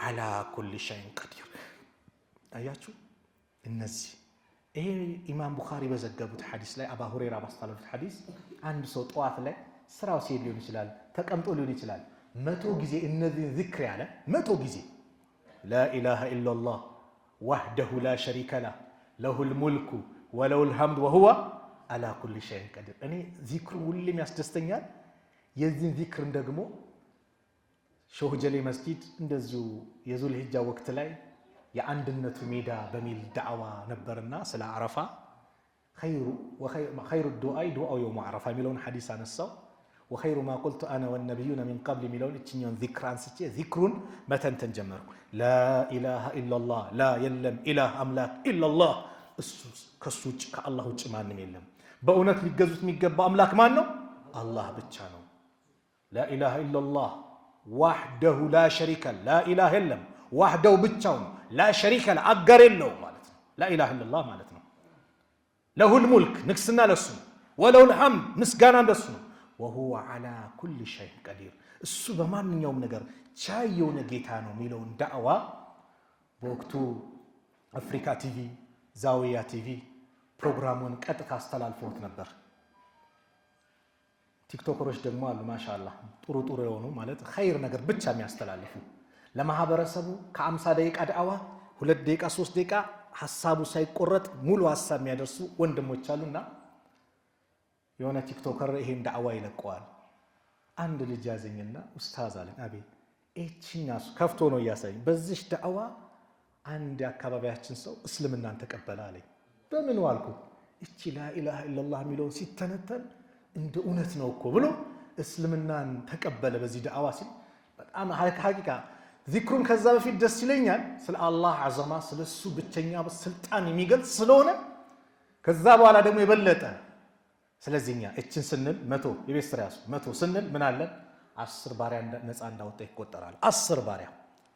ዐላ ኩሊ ሸይኢን ቀዲር። አያችሁ፣ እነዚህ ይሄ ኢማም ቡኻሪ በዘገቡት ሐዲስ ላይ አባ ሁረይራ ባስተላለፉት ሐዲስ አንድ ሰው ጠዋት ላይ ስራው ሲሄድ ሊሆን ይችላል፣ ተቀምጦ ሊሆን ይችላል፣ 100 ጊዜ እነዚህን ዚክር ያለ 100 ጊዜ ላኢላሃ ኢላላህ ወህደሁ ላ ሸሪከ ለህ ለሁል ሙልኩ ወለሁል ሐምድ ወሁወ ዐላ ኩሊ ሸይኢን ቀዲር። እኔ ዚክሩ ሁሌም ያስደስተኛል። የዚህን ዚክርን ደግሞ ሾህ ጀሌ መስጂድ እንደዚሁ የዙል ሂጃ ወቅት ላይ የአንድነቱ ሜዳ በሚል ዳዕዋ ነበርና ስለ ዓረፋ ኸይሩ ዱዓው የውም ዓረፋ የሚለውን ሐዲስ አነሳው። ወኸይሩ ማ ቁልቱ አነ ወነቢዩነ ሚን ቀብሊ የሚለውን እችኛውን ዚክር አንስቼ ዚክሩን መተንተን ጀመርኩ። ላኢላሃ ኢላላህ ላ የለም ኢላህ አምላክ ኢላላህ እሱ ከሱ ውጭ ከአላህ ውጭ ማንም የለም። በእውነት ሊገዙት የሚገባ አምላክ ማን ነው? አላህ ብቻ ነው። ላኢላሃ ኢላላህ ዋህደሁ ላ ሸሪከ ላኢላህ የለም ዋህደው ብቻውን ላ ሸሪከ አጋር የለው ማለት ነው። ላኢላሃ ኢላላህ ማለት ነው። ለሁል ሙልክ ንግስና ለሱ ነው። ወለሁል ሐምድ ምስጋና እንደሱ ነው። ወሁወ ዐላ ኩሊ ሸይኢን ቀዲር እሱ በማንኛውም ነገር ቻይ የሆነ ጌታ ነው የሚለውን ዳዕዋ በወቅቱ አፍሪካ ቲቪ፣ ዛውያ ቲቪ ፕሮግራሙን ቀጥታ አስተላልፈውት ነበር። ቲክቶከሮች ደግሞ አሉ ማሻአላህ ጥሩ የሆኑ ማለት ኸይር ነገር ብቻ የሚያስተላልፉ ለማህበረሰቡ ከ50 ደቂቃ ዳዕዋ 2 ደቂቃ 3 ደቂቃ ሐሳቡ ሳይቆረጥ ሙሉ ሐሳብ የሚያደርሱ ወንድሞች አሉና የሆነ ቲክቶከር ይሄን ዳዕዋ ይለቀዋል። አንድ ልጅ ያዘኝና ኡስታዝ አለኝ። አቤት እቺኛስ ከፍቶ ነው ያሳየኝ። በዚህ ዳዕዋ አንድ አካባቢያችን ሰው እስልምናን ተቀበለ አለኝ። በምን ዋልኩ እቺ ላኢላሃ ኢላላህ የሚለውን ሲተነተን እንደ እውነት ነው እኮ ብሎ እስልምናን ተቀበለ በዚህ ዳዕዋ ሲል በጣም ሐቂቃ ዚክሩን ከዛ በፊት ደስ ይለኛል ስለ አላህ አዘማ ስለሱ ብቸኛ ስልጣን የሚገልጽ ስለሆነ ከዛ በኋላ ደግሞ የበለጠ ስለዚህኛ እችን ስንል 100 የቤት ስራ ያሱ 100 ስንል ምን አለን 10 ባሪያ ነፃ እንዳወጣ ይቆጠራል። 10 ባሪያ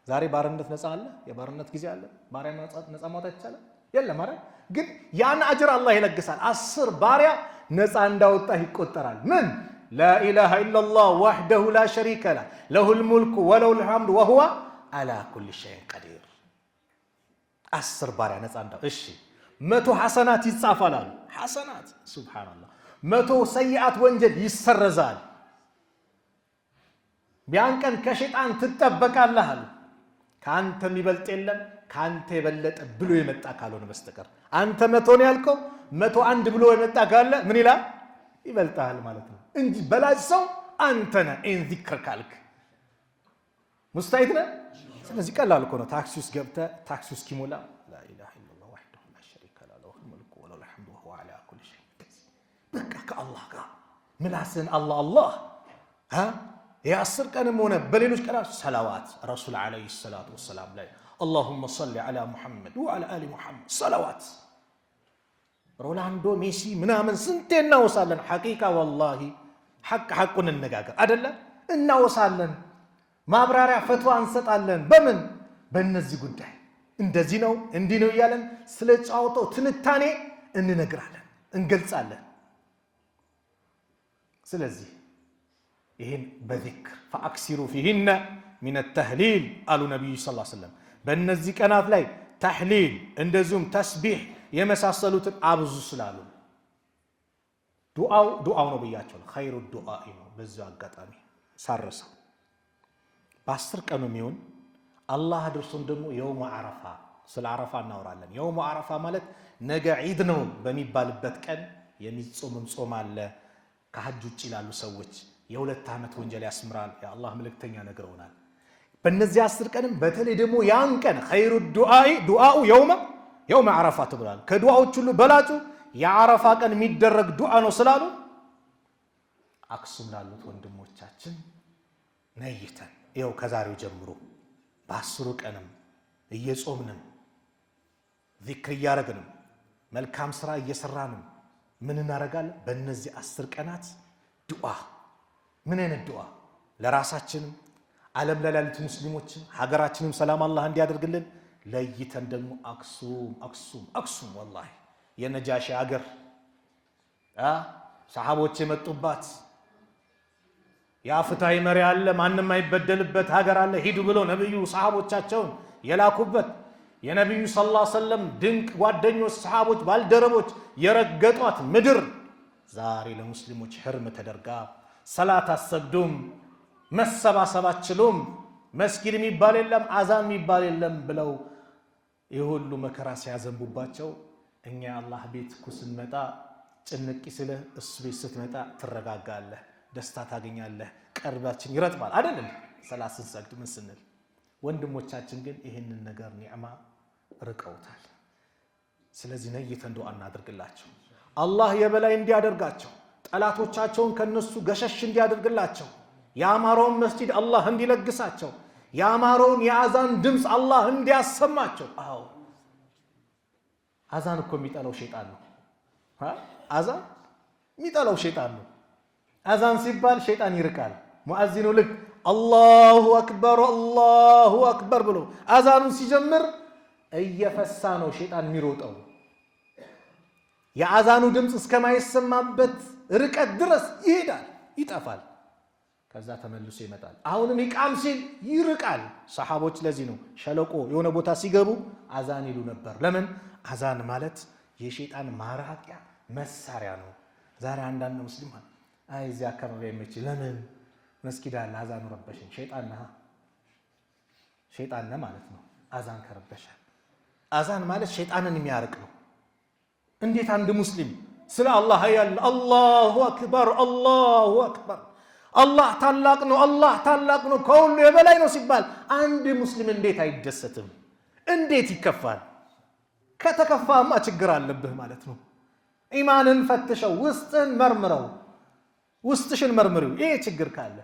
ዛሬ ባርነት ነፃ አለ? የባርነት ጊዜ አለ? ባሪያ ነፃ ማውጣት ይቻላል? የለም አይደል? ግን ያን አጅር አላህ ይለግሳል። 10 ባሪያ ነፃ እንዳወጣ ይቆጠራል። ምን لا إله إلا الله وحده لا شريك له له الملك وله الحمد وهو على كل شيء قدير 10 ባሪያ ነፃ እንዳው እሺ 100 ሐሰናት ይጻፋላል። ሐሰናት ሱብሃንአላህ 100 ሰይአት ወንጀል ይሰረዛል። ቢያን ቀን ከሸይጣን ትጠበቃለህ አሉ። ካንተ የሚበልጥ የለም ካንተ የበለጠ ብሎ የመጣ ካልሆነ በስተቀር አንተ 100 ነው ያልከው 101 ብሎ የመጣ ካለ ምን ይላል ይበልጣል ማለት ነው እንጂ በላጭ ሰው አንተ ነህ። ኢን ዚክር ካልክ ሙስታሂድ ነህ። ስለዚህ ቀላል እኮ ነው። ታክሲ ውስጥ ገብተህ ታክሲ ውስጥ ኪሞላ ላ ኢላሃ ኢላላህ ወህደሁ ላ ሸሪከ ለሁ ለሁል ሙልኩ ወለሁል ሐምዱ ወሁወ ዐላ ኩሊ ሸይኢን ቀዲር። በቃ ከአላህ ጋር ምላስን አላህ የ10 ቀንም ሆነ በሌሎች ቀናት ሰላዋት ረሱል ዐለይሂ ሰላቱ ወሰላም ላይ اللهم صل على محمد وعلى آل محمد صلوات ሮላንዶ ሜሲ ምናምን ስንቴ እናወሳለን። ሐቂቃ ወላሂ ሐቁን እንነጋገር አይደለ እናወሳለን። ማብራሪያ ፈትዋ እንሰጣለን። በምን በእነዚህ ጉዳይ እንደዚህ ነው እንዲህ ነው እያለን ስለ ጫውተው ትንታኔ እንነግራለን እንገልጻለን። ስለዚህ ይህን በዚክር فأكثروا فيهن من التهليل قالوا النبي صلى الله عليه وسلم በእነዚህ ቀናት ላይ ተህሊል እንደዚሁም ተስቢህ የመሳሰሉትን አብዙ ስላሉ ዱዓው ነው ብያቸው ኸይሩ ዱዓኢ ነው። በዚህ አጋጣሚ ሳረሰው በ10 ቀኑ የሚሆን አላህ አድርሶን ደግሞ የውሙ ዓረፋ ስለ ዓረፋ እናወራለን። የውሙ ዓረፋ ማለት ነገ ዒድ ነው በሚባልበት ቀን የሚጾምም ጾም አለ። ከሐጅ ውጭ ላሉ ሰዎች የ2 ዓመት ወንጀል ያስምራል የአላህ መልእክተኛ ነግረውናል። በእነዚህ 10 ቀንም በተለይ ደግሞ ያን ቀን ኸይሩ ዱዓኡ የውመ ዓረፋ ተብሏል። ከዱዓዎች ሁሉ በላጩ የዓረፋ ቀን የሚደረግ ዱዓ ነው ስላሉ አክሱም ላሉት ወንድሞቻችን ነይተን ይኸው ከዛሬው ጀምሮ በ10 ቀንም እየጾምንም ዚክር እያረግንም መልካም ስራ እየሰራንም ምን እናረጋለን? በእነዚህ 10 ቀናት ዱዓ። ምን አይነት ዱዓ? ለራሳችንም ዓለም ላይ ያሉት ሙስሊሞችን ሀገራችንም ሰላም አላህ እንዲያደርግልን ለይተን ደግሞ አክሱም ወላሂ የነጃሺ ሀገር ሰሃቦች የመጡባት የፍትሃዊ መሪ አለ ማንም አይበደልበት ሀገር አለ ሂዱ ብሎ ነብዩ ሰሃቦቻቸውን የላኩበት የነብዩ ሰለላሁ ዐለይሂ ወሰለም ድንቅ ጓደኞች ሰሃቦች ባልደረቦች የረገጧት ምድር ዛሬ ለሙስሊሞች ህርም ተደርጋ ሰላት አሰግዱም መሰባሰብ አትችሉም መስጊድ የሚባል የለም አዛን የሚባል የለም ብለው የሁሉ መከራ ሲያዘንቡባቸው እኛ አላህ ቤት ስንመጣ ጭንቅ ሲልህ እሱ ቤት ስትመጣ ትረጋጋለህ፣ ደስታ ታገኛለህ፣ ቀልባችን ይረጥባል አይደል? ሰላት ስንሰግድ ምን ስንል ወንድሞቻችን ግን ይህንን ነገር ኒዕማ ርቀውታል። ስለዚህ ነይተን ዱዓ እናድርግላቸው አላህ የበላይ እንዲያደርጋቸው ጠላቶቻቸውን ከነሱ ገሸሽ እንዲያደርግላቸው ያማረውን መስጂድ አላህ እንዲለግሳቸው ያማረውን የአዛን ድምፅ አላህ እንዲያሰማቸው። አዎ አዛን እኮ የሚጠላው ሸይጣን ነው። አዛን የሚጠላው ሸይጣን ነው። አዛን ሲባል ሸይጣን ይርቃል። ሙአዚኑ ልክ አላሁ አክበር ብሎ አዛኑን ሲጀምር እየፈሳ ነው ሸይጣን የሚሮጠው። የአዛኑ ድምፅ እስከማይሰማበት ርቀት ድረስ ይሄዳል፣ ይጠፋል። ከዛ ተመልሶ ይመጣል። አሁንም ይቃም ሲል ይርቃል። ሰሃቦች ለዚህ ነው ሸለቆ የሆነ ቦታ ሲገቡ አዛን ይሉ ነበር። ለምን? አዛን ማለት የሸይጣን ማራቂያ መሳሪያ ነው። ዛሬ አንዳንድ ሙስሊም አይ እዚያ አካባቢ አይመችም። ለምን መስጊድ አለ አዛኑ ረበሸኝ። ሸይጣን ነህ ማለት ነው። አዛን ከረበሸ አዛን ማለት ሸይጣንን የሚያርቅ ነው። እንዴት አንድ ሙስሊም ስለ አላህ ያለ አላሁ አክበር አላህ ታላቅ ነው ከሁሉ የበላይ ነው ሲባል አንድ ሙስሊም እንዴት አይደሰትም? እንዴት ይከፋል? ከተከፋማ ችግር አለብህ ማለት ነው። ኢማንን ፈትሸው፣ ውስጥሽን መርምሪው። ይሄ ችግር ካለ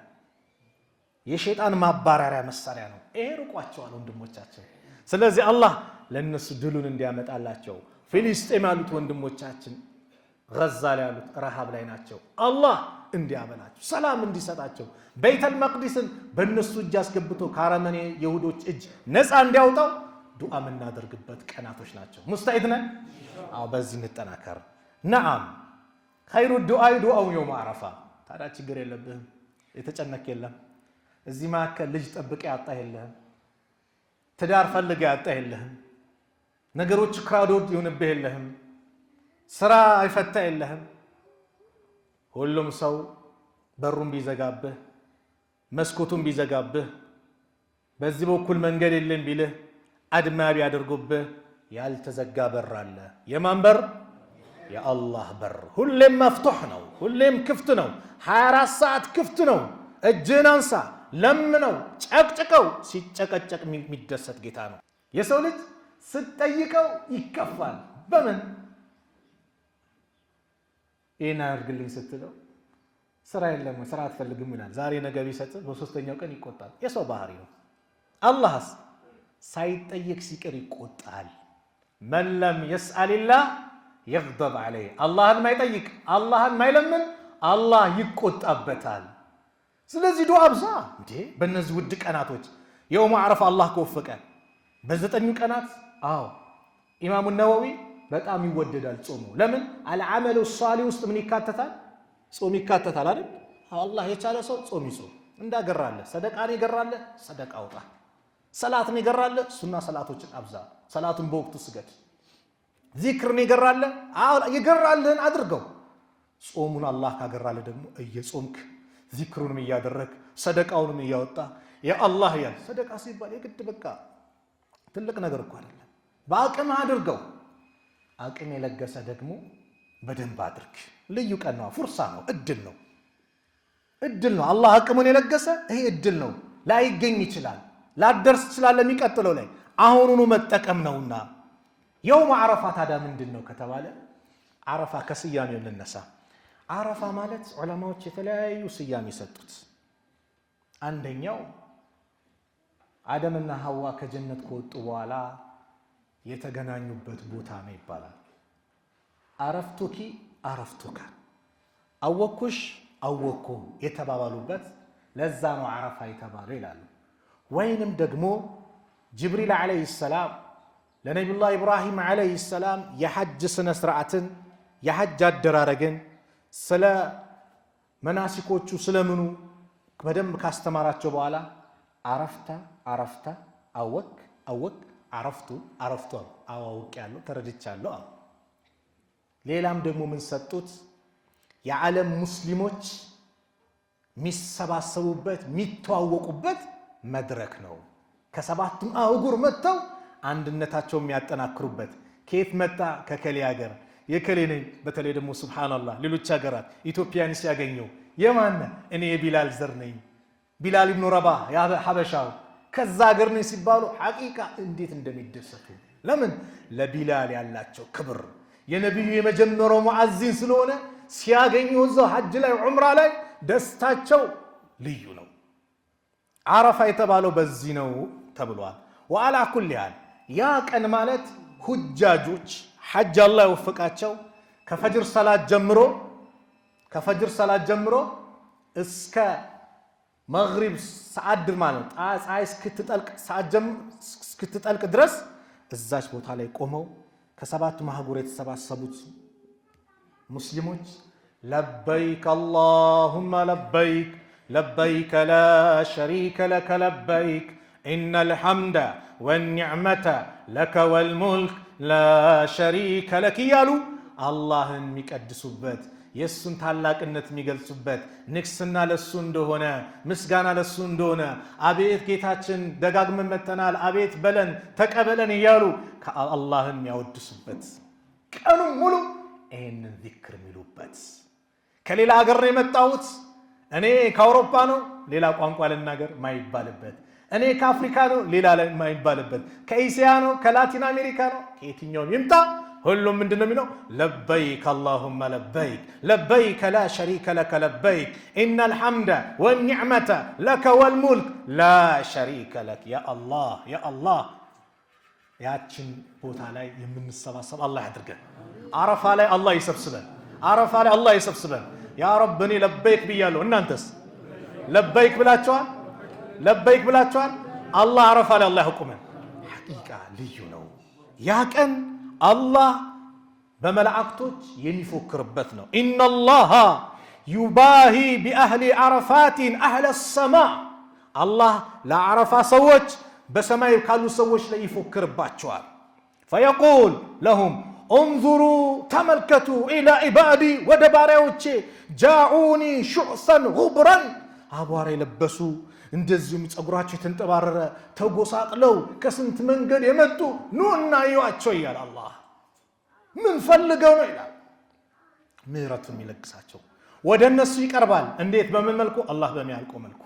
የሸይጣን ማባረሪያ መሳሪያ ነው። ይሄ ርቋቸዋል ወንድሞቻችን። ስለዚህ አላህ ለነሱ ድሉን እንዲያመጣላቸው ፊሊስጤም ያሉት ወንድሞቻችን ገዛ ላይ ያሉት ረሃብ ላይ ናቸው። አላህ እንዲያበላቸው ሰላም እንዲሰጣቸው ቤተል መቅዲስን በእነሱ እጅ አስገብቶ ከአረመኔ የሁዶች እጅ ነፃ እንዲያወጣው ዱዓ የምናደርግበት ቀናቶች ናቸው። ሙስታኢድ ነን? አዎ፣ በዚህ እንጠናከር። ነዓም ኸይሩ ዱዓኢ ዱዓኡ የውመ አረፋ። ታዲያ ችግር የለብህም፣ የተጨነቅ የለም። እዚህ መካከል ልጅ ጠብቀ ያጣ የለህም፣ ትዳር ፈልገ ያጣ የለህም፣ ነገሮች ክራውድድ ይሁንብህ የለህም፣ ስራ አይፈታ የለህም። ሁሉም ሰው በሩን ቢዘጋብህ መስኮቱን ቢዘጋብህ በዚህ በኩል መንገድ የለም ቢልህ አድማ ቢያደርጉብህ ያልተዘጋ በር አለ። የማን በር? የአላህ በር። ሁሌም መፍቱሕ ነው፣ ሁሌም ክፍት ነው። 24 ሰዓት ክፍት ነው። እጅህን አንሳ፣ ለምነው፣ ጨቅጭቀው። ሲጨቀጨቅ የሚደሰት ጌታ ነው። የሰው ልጅ ስትጠይቀው ይከፋል። በምን ይህን አድርግልኝ ስትለው ስራ የለም ስራ አትፈልግም ይላል። ዛሬ ነገ ቢሰጥህ በሶስተኛው ቀን ይቆጣል። የሰው ባህሪ ነው። አላህስ ሳይጠየቅ ሲቀር ይቆጣል። መን ለም የስአልላህ የግደብ ዐለይህ። አላህን ማይጠይቅ አላህን ማይለምን አላህ ይቆጣበታል። ስለዚህ ዱዓ አብዛ እንዴ! በእነዚህ ውድ ቀናቶች የውመ ዓረፋ አላህ ከወፈቀ በ9 ቀናት አዎ ኢማሙ ነወዊ በጣም ይወደዳል ጾሙ። ለምን? አልዓመሉ ሷሊህ ውስጥ ምን ይካተታል? ጾም ይካተታል አይደል? አላህ የቻለ ሰው ጾም ይጾም። እንዳገራለህ ሰደቃን ይገራለህ፣ ሰደቃ አውጣ። ሰላትን ይገራለህ፣ ሱና ሰላቶችን አብዛ። ሰላቱን በወቅቱ ስገድ። ዚክርን ይገራለህ፣ ይገራልህን አድርገው። ጾሙን አላህ ካገራለህ ደግሞ እየጾምክ ዚክሩንም እያደረግ ሰደቃውንም እያወጣ የአላህ ያል ሰደቃ ሲባል የግድ በቃ ትልቅ ነገር እኮ አይደለም። በአቅም አድርገው። አቅም የለገሰ ደግሞ በደንብ አድርግ። ልዩ ቀን ነው፣ ፉርሳ ነው፣ እድል ነው። አላህ አቅሙን የለገሰ ይሄ እድል ነው። ላይገኝ ይችላል፣ ላደርስ ይችላል ለሚቀጥለው ላይ። አሁኑኑ መጠቀም ነውና የውመ ዓረፋ ታዲያ ምንድን ነው ከተባለ ዓረፋ ከስያሜው እንነሳ። ዓረፋ ማለት ዑለማዎች የተለያዩ ስያሜ ሰጡት። አንደኛው አደምና ሐዋ ከጀነት ከወጡ በኋላ የተገናኙበት ቦታ ነው ይባላል። አረፍቱኪ አረፍቱካ፣ አወኩሽ አወኩ የተባባሉበት ለዛ ነው ዓረፋ የተባለው ይላሉ። ወይንም ደግሞ ጅብሪል ዓለይሂ ሰላም ለነቢዩላህ ኢብራሂም ዓለይሂ ሰላም የሐጅ ስነ ስርዓትን የሐጅ አደራረግን ስለ መናሲኮቹ ስለምኑ በደንብ ካስተማራቸው በኋላ አረፍታ አወክ አረፍቱ አዋውቅ ያለው ተረድቻለሁ አሉ። ሌላም ደግሞ ምን ሰጡት? የዓለም ሙስሊሞች የሚሰባሰቡበት የሚተዋወቁበት መድረክ ነው። ከሰባቱም አህጉር መጥተው አንድነታቸው የሚያጠናክሩበት። ከየት መጣ? ከከሌ ሀገር የከሌ ነኝ። በተለይ ደግሞ ሱብሃንአላህ ሌሎች ሀገራት ኢትዮጵያን ሲያገኘው የማነ እኔ የቢላል ዘር ነኝ፣ ቢላል ኢብኑ ረባህ ሐበሻው ከዛ ሀገር ነኝ ሲባሉ ሐቂቃ እንዴት እንደሚደሰቱ። ለምን? ለቢላል ያላቸው ክብር የነቢዩ የመጀመሪያው ሙዓዚን ስለሆነ ሲያገኙ እዛው ሐጅ ላይ ዑምራ ላይ ደስታቸው ልዩ ነው። ዓረፋ የተባለው በዚህ ነው ተብሏል። ወአላ ኩሊ ያህል ያ ቀን ማለት ሁጃጆች ሐጅ አላህ የወፈቃቸው ከፈጅር ሰላት ጀምሮ እስከ መግሪብ ሰዓት ማለት ፀሐይ እስክትጠልቅ ድረስ እዛች ቦታ ላይ ቆመው ከሰባቱ ማህጉር የተሰባሰቡት ሙስሊሞች ለበይክ አላሁመ ለበይክ ለበይከ ላ ሸሪከ ለከ ለበይክ ኢነል ሐምደ ወኒዕመተ ለከ ወልሙልክ ላ ሸሪከ ለክ እያሉ አላህን የሚቀድሱበት የሱን ታላቅነት የሚገልጹበት ንግስና ለሱ እንደሆነ ምስጋና ለሱ እንደሆነ አቤት ጌታችን ደጋግመን መተናል አቤት በለን ተቀበለን እያሉ ከአላህን የሚያወድሱበት ቀኑ ሙሉ ይህንን ዚክር የሚሉበት ከሌላ ሀገር ነው የመጣሁት እኔ ከአውሮፓ ነው ሌላ ቋንቋ ልናገር ማይባልበት እኔ ከአፍሪካ ነው ሌላ ማይባልበት ከእስያ ነው ከላቲን አሜሪካ ነው ከየትኛውም ይምጣ ሁሉም ምንድነው የሚለው ለበይክ اللهم لبيك لبيك لا شريك لك لبيك ان الحمد والنعمه لك والملك لا شريك لك يا الله ያችን ቦታ ላይ የምንሰባሰብ አላህ ያድርገን አረፋ ላይ አላህ ይሰብስበን አረፋ ላይ አላህ ይሰብስበን ያ ረብ እኔ ለበይክ ብያለሁ እናንተስ ለበይክ ብላችኋል አላህ አረፋ ላይ አላህ ያቁመን ሐቂቃ ልዩ ነው ያ ቀን አላህ በመላእክቶች የሚፎክርበት ነው ኢነላህ ዩባሂ ቢአህሊ አረፋቲን አህለ السماء አላህ ለአረፋ ሰዎች በሰማይ ካሉ ሰዎች ላይ ይፎክርባቸዋል فيقول لهم انظروا تملكتوا الى عبادي ወደባሪያዎቼ جاءوني شعثا غبرا አቧራ የለበሱ እንደዚሁም ጸጉራቸው የተንጠባረረ ተጎሳቅለው ከስንት መንገድ የመጡ ኑና ይዋቸው ይላል አላህ ምን ፈልገው ነው ይላል ምህረቱን የሚለግሳቸው ወደ እነሱ ይቀርባል እንዴት በምን መልኩ አላህ በሚያልቀው መልኩ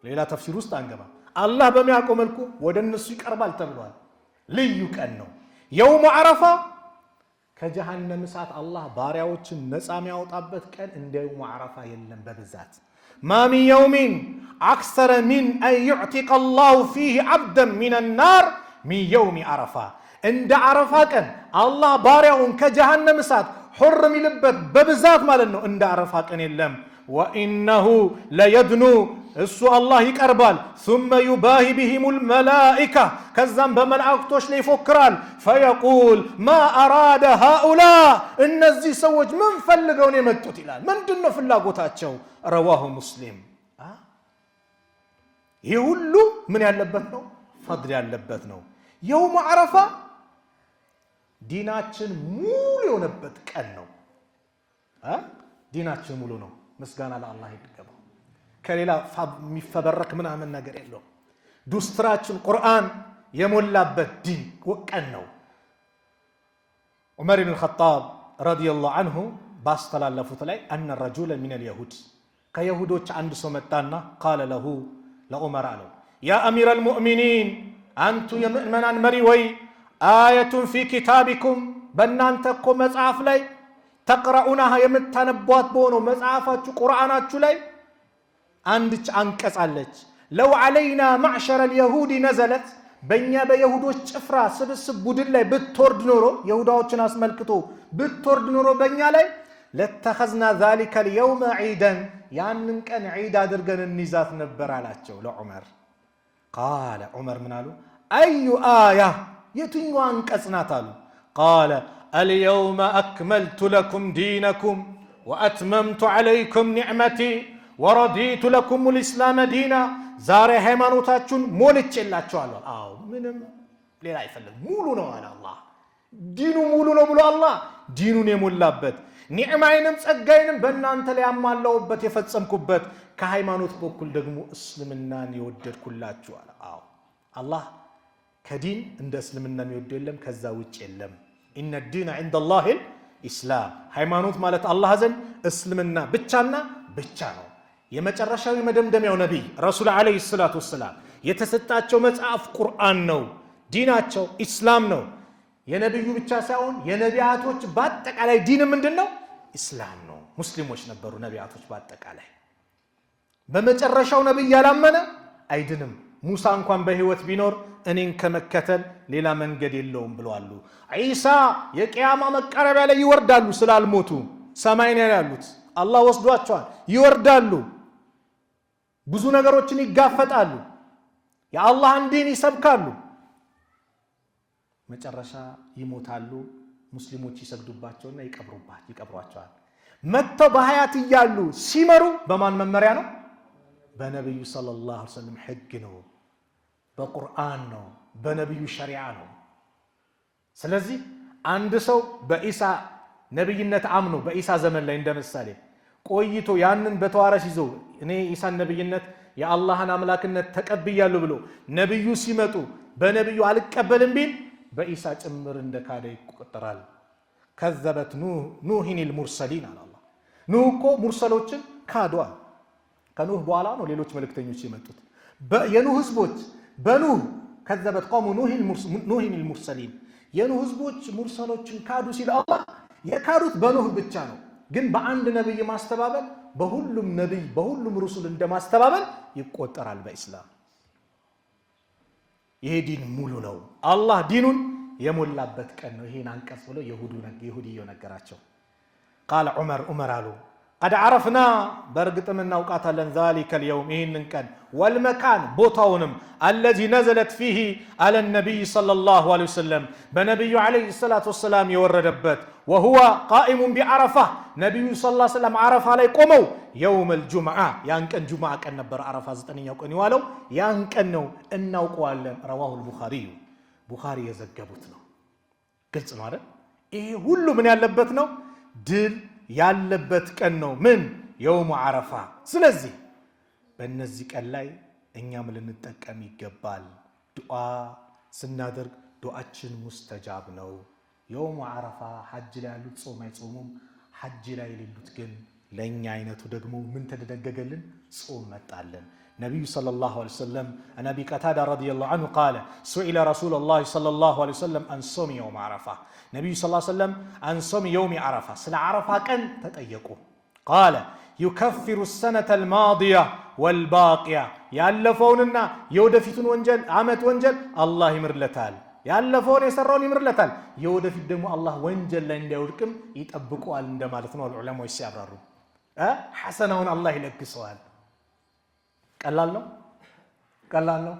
ሌላ ተፍሲር ውስጥ አንገባ አላህ በሚያልቀው መልኩ ወደ እነሱ ይቀርባል ተብሏል ልዩ ቀን ነው የውም አረፋ ከጀሃነም እሳት አላህ ባሪያዎችን ነፃ የሚያወጣበት ቀን እንደ የውም አረፋ የለም በብዛት ما من يوم أكثر من أن يعتق الله فيه عبدا من النار من يوم عرفة عند عرفة كان الله بارعون كجهنم سات حرم لبت ببزات مالنو عند عرفة كان اللم وإنه ليدنو السو الله يقربال ثم يباهي بهم الملائكة كذن بملائكتوش ليفكرال فيقول ما أراد هؤلاء النزي سوج من فلقون يمتوت الان من دنو فلاقوتاتشو رواه مسلم يقولو من يالبتنو فضل يالبتنو يوم عرفة ديناتشن مولو يونبت كأنو ديناتشن مولو نو مسقانا لله يتقبل ከሌላ የሚፈበረክ ምናምን ነገር የለው ዱስትራችን ቁርአን የሞላበት ዲን ወቀን ነው ዑመር ኢብኑ ኸጣብ ረዲየላሁ ዐንሁ ባስተላለፉት ላይ أن الرجل من اليهود ከይሁዶች አንድ ሰው መጣና قال له ለዑመር አለው يا أمير المؤمنين አንቱ የምእመናን መሪ ወይ آية في كتابكم በእናንተ እኮ መጽሐፍ ላይ ተቅረኡናሃ የምታነቧት በሆነው መጽሐፋችሁ ቁርአናችሁ ላይ አንድች አንቀጽ አለች ለው علينا معشر اليهود نزلت በእኛ በይሁዶች ጭፍራ ስብስብ ቡድን ላይ ብትወርድ ኖሮ ይሁዳዎችን አስመልክቶ ብትወርድ ኖሮ በእኛ ላይ لاتخذنا ذلك اليوم عيدا ያንን ቀን ዒድ አድርገን እንይዛት ነበር አላቸው ለዑመር قال ዑመር ምን አሉ أي آية የትኛው አንቀጽ ናት አሉ قال اليوم أكملت لكم دينكم وأتممت عليكم نعمتي ወረዲቱ ለኩም الاسلام دينا ዛሬ ሃይማኖታችሁን ሞልቼላችኋለሁ አዎ ምንም ሌላ አይፈልግም ሙሉ ነው አለ አላህ ዲኑ ሙሉ ነው ብሎ አላህ ዲኑን የሞላበት ኒዕማዬንም ጸጋዬንም በእናንተ ላይ ያማላውበት የፈጸምኩበት ከሃይማኖት በኩል ደግሞ እስልምናን የወደድኩላችሁ አለ አዎ አላህ ከዲን እንደ እስልምና የሚወደው የለም ከዛ ውጭ የለም ኢነ الدين عند الله الاسلام ሃይማኖት ማለት አላህ ዘንድ እስልምና ብቻና ብቻ ነው የመጨረሻው መደምደሚያው ነብይ ረሱል አለይሂ ሰላቱ ወሰለም የተሰጣቸው መጽሐፍ ቁርአን ነው ዲናቸው ኢስላም ነው የነብዩ ብቻ ሳይሆን የነቢያቶች በአጠቃላይ ዲን ምንድነው ኢስላም ነው ሙስሊሞች ነበሩ ነቢያቶች በአጠቃላይ በመጨረሻው ነብይ ያላመነ አይድንም ሙሳ እንኳን በህይወት ቢኖር እኔን ከመከተል ሌላ መንገድ የለውም ብለዋል ኢሳ የቂያማ መቃረቢያ ላይ ይወርዳሉ ስላልሞቱ ሰማይ ላይ ያሉት አላህ ወስዷቸዋል ይወርዳሉ ብዙ ነገሮችን ይጋፈጣሉ የአላህን ዲን ይሰብካሉ መጨረሻ ይሞታሉ ሙስሊሞች ይሰግዱባቸውና ይቀብሯቸዋል መተው በሐያት ይያሉ ሲመሩ በማን መመሪያ ነው በነብዩ ሰለላሁ ዐለይሂ ወሰለም ህግ ነው በቁርአን ነው በነብዩ ሸሪዓ ነው ስለዚህ አንድ ሰው በኢሳ ነብይነት አምኖ በኢሳ ዘመን ላይ እንደምሳሌ ቆይቶ ያንን በተዋረሽ ይዞ እኔ ኢሳን ነብይነት የአላህን አምላክነት ተቀብያለሁ ብሎ ነብዩ ሲመጡ በነብዩ አልቀበልም ቢል በኢሳ ጭምር እንደካደ ይቆጠራል። ከዘበት ኑህን المرسلين አለ አላህ። ኑህ እኮ ሙርሰሎችን ካዷል። ከኑህ በኋላ ነው ሌሎች መልእክተኞች የመጡት። የኑህ ህዝቦች በኑህ ከዘበት ቆሙ ኑህን المرسلين የኑህ ህዝቦች ሙርሰሎችን ካዱ ሲል አላህ የካዱት በኑህ ብቻ ነው። ግን በአንድ ነብይ ማስተባበል በሁሉም ነብይ በሁሉም ሩሱል እንደማስተባበል ይቆጠራል በእስላም። ይሄ ዲን ሙሉ ነው። አላህ ዲኑን የሞላበት ቀን ነው። ይሄን አንቀጽ ብሎ ይሁዲዮ ነገራቸው። ቃል ዑመር አሉ ቀድ ዓረፍና በእርግጥም እናውቃታለን ዛሊከ ልየውም ይህንን ቀን ወልመካን ቦታውንም አለዚ ነዘለት ፊህ አለ ነቢይ ሰለላሁ ዐለይሂ ወሰለም በነቢዩ ዐለይሂ ሰላቱ ወሰላም የወረደበት ወሁወ ቃኢሙን ቢዓረፋ ነቢዩ ሰለላሁ ዐለይሂ ወሰለም ዓረፋ ላይ ቆመው የውመል ጁምዓ ያን ቀን ጁምዓ ቀን ነበር። ዓረፋ 9ኛው ቀን የዋለው ያን ቀን ነው። እናውቀዋለን። ረዋሁል ቡኻሪዩ ቡኻሪ የዘገቡት ነው። ግልጽ ነው አይደል? ይሄ ሁሉ ምን ያለበት ነው? ድል ያለበት ቀን ነው። ምን የውሙ ዓረፋ። ስለዚህ በእነዚህ ቀን ላይ እኛም ልንጠቀም ይገባል። ዱዓ ስናደርግ ዱዓችን ሙስተጃብ ነው። የውሙ ዓረፋ ሐጅ ላይ ያሉት ጾም አይጾሙም። ሐጅ ላይ የሌሉት ግን ለእኛ አይነቱ ደግሞ ምን ተደነገገልን? ጾም መጣለን። ነቢዩ ሰለላሁ ዐለይሂ ወሰለም አን አቢ ቀታዳ ረዲየላሁ ዐንሁ ቃለ ሱኢለ ረሱሉላህ ሰለላሁ ዐለይሂ ወሰለም አን ሶሚ የውም ዓረፋ ነቢዩ ሰለላሁ ዐለይሂ ወሰለም አን ሶሚ የውም ዓረፋ ስለ ዓረፋ ቀን ተጠየቁ። ቃለ ዩከፊሩ ሰነተል ማዲያ ወልባቂያ ያለፈውንና የወደፊቱን ወንጀል ዓመት ወንጀል አላህ ይምርለታል። ያለፈውን የሰራውን ይምርለታል። የወደፊት ደግሞ አላህ ወንጀል ላይ እንዳይወድቅም ይጠብቀዋል እንደማለት ነው። ዑለማዎች ሲያብራሩ ሐሰናውን አላህ ይለግሰዋል። ቀላል ነው።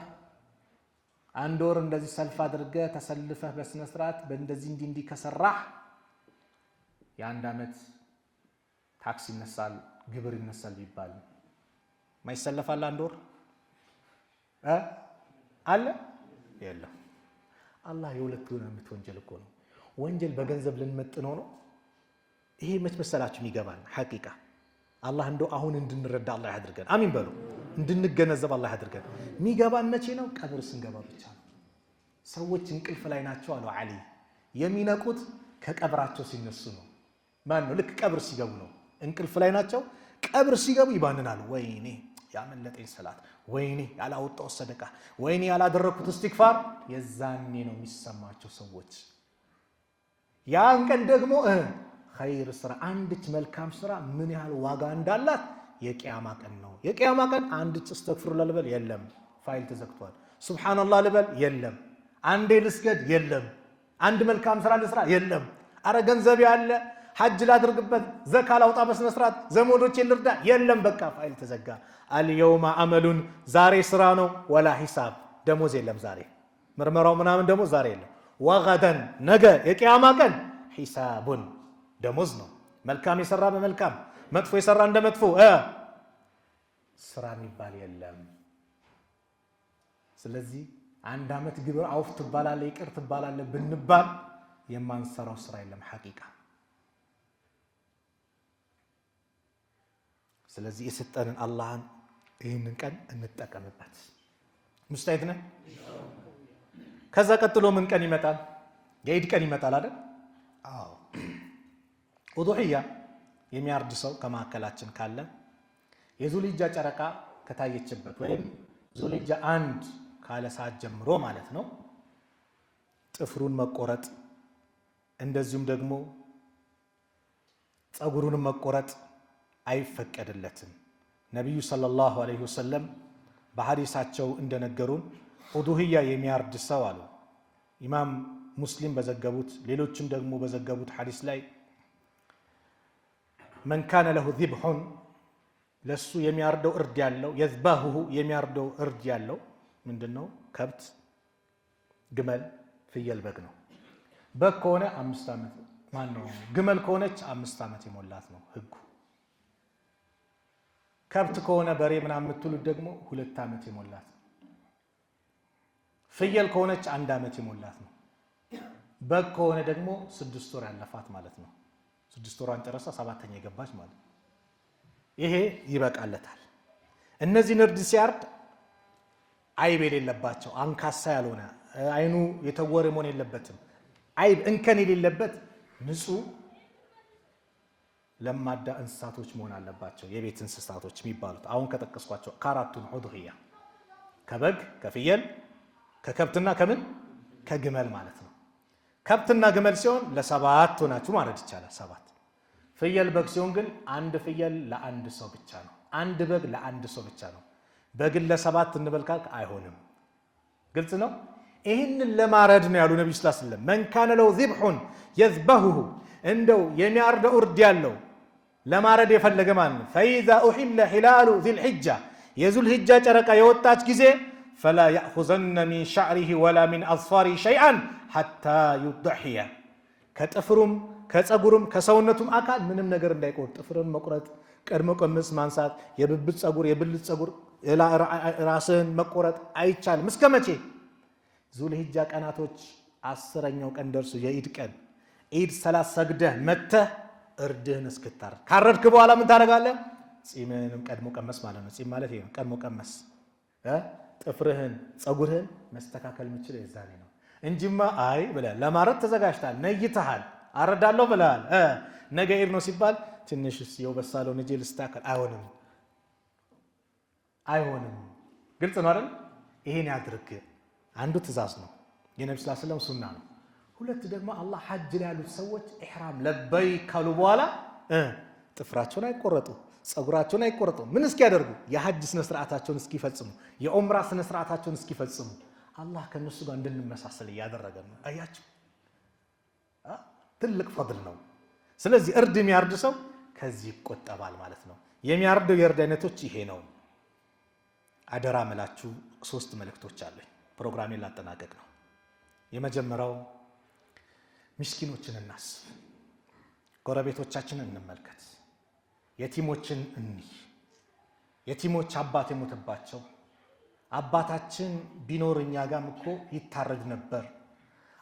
አንድ ወር እንደዚህ ሰልፍ አድርገህ ተሰልፈህ በስነ ስርዓት በእንደዚህ እንዲህ ከሰራህ የአንድ ዓመት ታክስ ይነሳል፣ ግብር ይነሳል ቢባል ማይሰለፋል አንድ ወር አለ የለም። አላህ የሁለት ዓመት ወንጀል እኮ ነው። ወንጀል በገንዘብ ልንመጥነው ነው። ይሄ መች መሰላችሁ ይገባል። ሐቂቃ አላህ እንደው አሁን እንድንረዳ አላህ ያድርገን። አሚን በሉ። እንድንገነዘብ አላህ ያድርገን። የሚገባን መቼ ነው? ቀብር ስንገባ ብቻ ነው። ሰዎች እንቅልፍ ላይ ናቸው አሉ ዓሊ። የሚነቁት ከቀብራቸው ሲነሱ ነው። ማን ነው? ልክ ቀብር ሲገቡ ነው። እንቅልፍ ላይ ናቸው። ቀብር ሲገቡ ይባንናሉ። ወይኔ ያመለጠኝ ሰላት፣ ወይኔ ያላወጣው ሰደቃ፣ ወይኔ ያላደረኩት እስትግፋር። የዛኔ ነው የሚሰማቸው ሰዎች። ያን ቀን ደግሞ ኸይር ስራ አንድች መልካም ስራ ምን ያህል ዋጋ እንዳላት የቂያማ ቀን ነው። የቂያማ ቀን አንድች እስተግፍሩላህ ልበል የለም፣ ፋይል ተዘግቷል። ሱብሃንአላህ ልበል የለም፣ አንዴ ልስገድ የለም፣ አንድ መልካም ስራ ልስራ የለም። አረ ገንዘብ ያለ ሐጅ ላድርግበት፣ ዘካ ላውጣ በስነ ስርዓት፣ ዘመዶቼን ልርዳ የለም፣ በቃ ፋይል ተዘጋ። አልየውመ አመሉን ዛሬ ስራ ነው፣ ወላ ሂሳብ ደሞዝ የለም ዛሬ፣ ምርመራው ምናምን ደሞዝ ዛሬ የለም። ወገደን ነገ የቂያማ ቀን ሂሳቡን ደሞዝ ነው። መልካም የሰራ በመልካም መጥፎ የሰራ እንደ መጥፎ ስራ የሚባል የለም። ስለዚህ አንድ ዓመት ግብር አውፍ ትባላለ ይቅር ትባላለ ብንባል የማንሰራው ስራ የለም ሐቂቃ። ስለዚህ የሰጠንን አላህን ይህንን ቀን እንጠቀምበት። ሙስታሂድ ነን። ከዛ ቀጥሎ ምን ቀን ይመጣል? የኢድ ቀን ይመጣል አይደል? አዎ። ኡዱሂያ የሚያርድ ሰው ከማዕከላችን ካለ የዙልሂጃ ጨረቃ ከታየችበት ወይም ዙልሂጃ 1 ካለ ሰዓት ጀምሮ ማለት ነው ጥፍሩን መቆረጥ እንደዚሁም ደግሞ ፀጉሩን መቆረጥ አይፈቀድለትም። ነቢዩ ሰለላሁ ዐለይሂ ወሰለም በሐዲሳቸው እንደነገሩን ኡዱሂያ የሚያርድ ሰው አሉ ኢማም ሙስሊም በዘገቡት ሌሎችም ደግሞ በዘገቡት ሐዲስ ላይ መን ካነ ለሁ ዚብሑን ለሱ የሚያርደው እርድ ያለው የዝባሁሁ የሚያርደው እርድ ያለው ምንድነው? ከብት፣ ግመል፣ ፍየል፣ በግ ነው። በግ ከሆነ 5 ዓመት ማን ነው? ግመል ከሆነች 5 ዓመት የሞላት ነው ህጉ። ከብት ከሆነ በሬ ምናምን የምትሉት ደግሞ 2 ዓመት የሞላት ነው። ፍየል ከሆነች 1 ዓመት የሞላት ነው። በግ ከሆነ ደግሞ 6 ወር ያለፋት ማለት ነው። 6 ወሯን ጨረሳ 7ኛ የገባች ማለት ይሄ ይበቃለታል። እነዚህ እርድ ሲያርድ አይብ የሌለባቸው አንካሳ ያልሆነ አይኑ የተወረ መሆን የለበትም። አይብ እንከን የሌለበት ንጹህ ለማዳ እንስሳቶች መሆን አለባቸው። የቤት እንስሳቶች የሚባሉት አሁን ከጠቀስኳቸው ከአራቱን ኡድሂያ ከበግ፣ ከፍየል፣ ከከብትና ከግመል ማለት ነው። ከብትና ግመል ሲሆን ለ7 ሆናችሁ ማረድ ይቻላል። 7 ፍየል በግ ሲሆን ግን አንድ ፍየል ለአንድ ሰው ብቻ ነው። አንድ በግ ለአንድ ሰው ብቻ ነው። በግን ለ7 እንበልካል አይሆንም። ግልጽ ነው። ይህንን ለማረድ ነው ያሉ ነብዩ ሰለላሁ ዐለይሂ ወሰለም መን ካነ ለው ዚብሑን የዝበሁሁ እንደው የሚያርደው እርድ ያለው ለማረድ የፈለገ ማለት ነው። ፈኢዛ ኡሒለ ሒላሉ ዚልሒጃ የዙልሒጃ ጨረቃ የወጣች ጊዜ ፈላ ያእኹዘነ ሚን ሸዕሪሂ ወላ ሚን አዝፋሪሂ ሸይአን ሐታ ዩድሒየ ከጥፍሩም ከፀጉሩም ከሰውነቱም አካል ምንም ነገር እንዳይቆርጥ ጥፍርን መቁረጥ፣ ቀድሞ ቀምስ ማንሳት፣ የብብት ፀጉር የብልት ፀጉር ራስን መቆረጥ አይቻልም። እስከ መቼ? ዙልሒጃ ቀናቶች 10ኛው ቀን ደርሶ የኢድ ቀን ኢድ ሰላት ሰግደህ መተህ እርድህን እስክታርድ ካረድክ በኋላ ምን ታደርጋለህ? ጺምህንም ቀድሞ ቀመስ ማለት ነው። ጺም ማለት ይሄ ነው። ቀድሞ ቀመስ ጥፍርህን ፀጉርህን መስተካከል የምችለው የዛኔ ነው እንጂማ አይ ብለህ ለማረድ ተዘጋጅተሃል፣ ነይተሃል፣ አረዳለሁ ብለሃል። ነገ ኢድ ነው ሲባል ትንሽ የው በሳለው ነጄ ልስተካከል አይሆንም። ግልጽ ነው አይደል? ይሄን ያድርግ። አንዱ ትእዛዝ ነው፣ የነብዩ ሰለላሁ ዐለይሂ ወሰለም ሱና ነው። ሁለት ደግሞ አላህ ሐጅ ላይ ያሉት ሰዎች ኢህራም ለበይክ ካሉ በኋላ ጥፍራቸውን አይቆረጡ፣ ፀጉራቸውን አይቆረጡ። ምን እስኪያደርጉ? የሐጅ ስነ ስርዓታቸውን እስኪፈጽሙ፣ የዑምራ ስነ ስርዓታቸውን እስኪፈጽሙ አላህ ከነሱ ጋር እንድንመሳሰል እያደረገ ነው። አያችሁ፣ ትልቅ ፈድል ነው። ስለዚህ እርድ የሚያርድ ሰው ከዚህ ይቆጠባል ማለት ነው። የሚያርደው የእርድ አይነቶች ይሄ ነው። አደራ ምላችሁ 3 መልእክቶች አለኝ። ፕሮግራሜን ላጠናቀቅ ነው። የመጀመሪያው ምስኪኖችን እናስብ፣ ጎረቤቶቻችንን እንመልከት፣ የቲሞችን እንይ። የቲሞች አባት የሞተባቸው አባታችን ቢኖር እኛ ጋም እኮ ይታረድ ነበር፣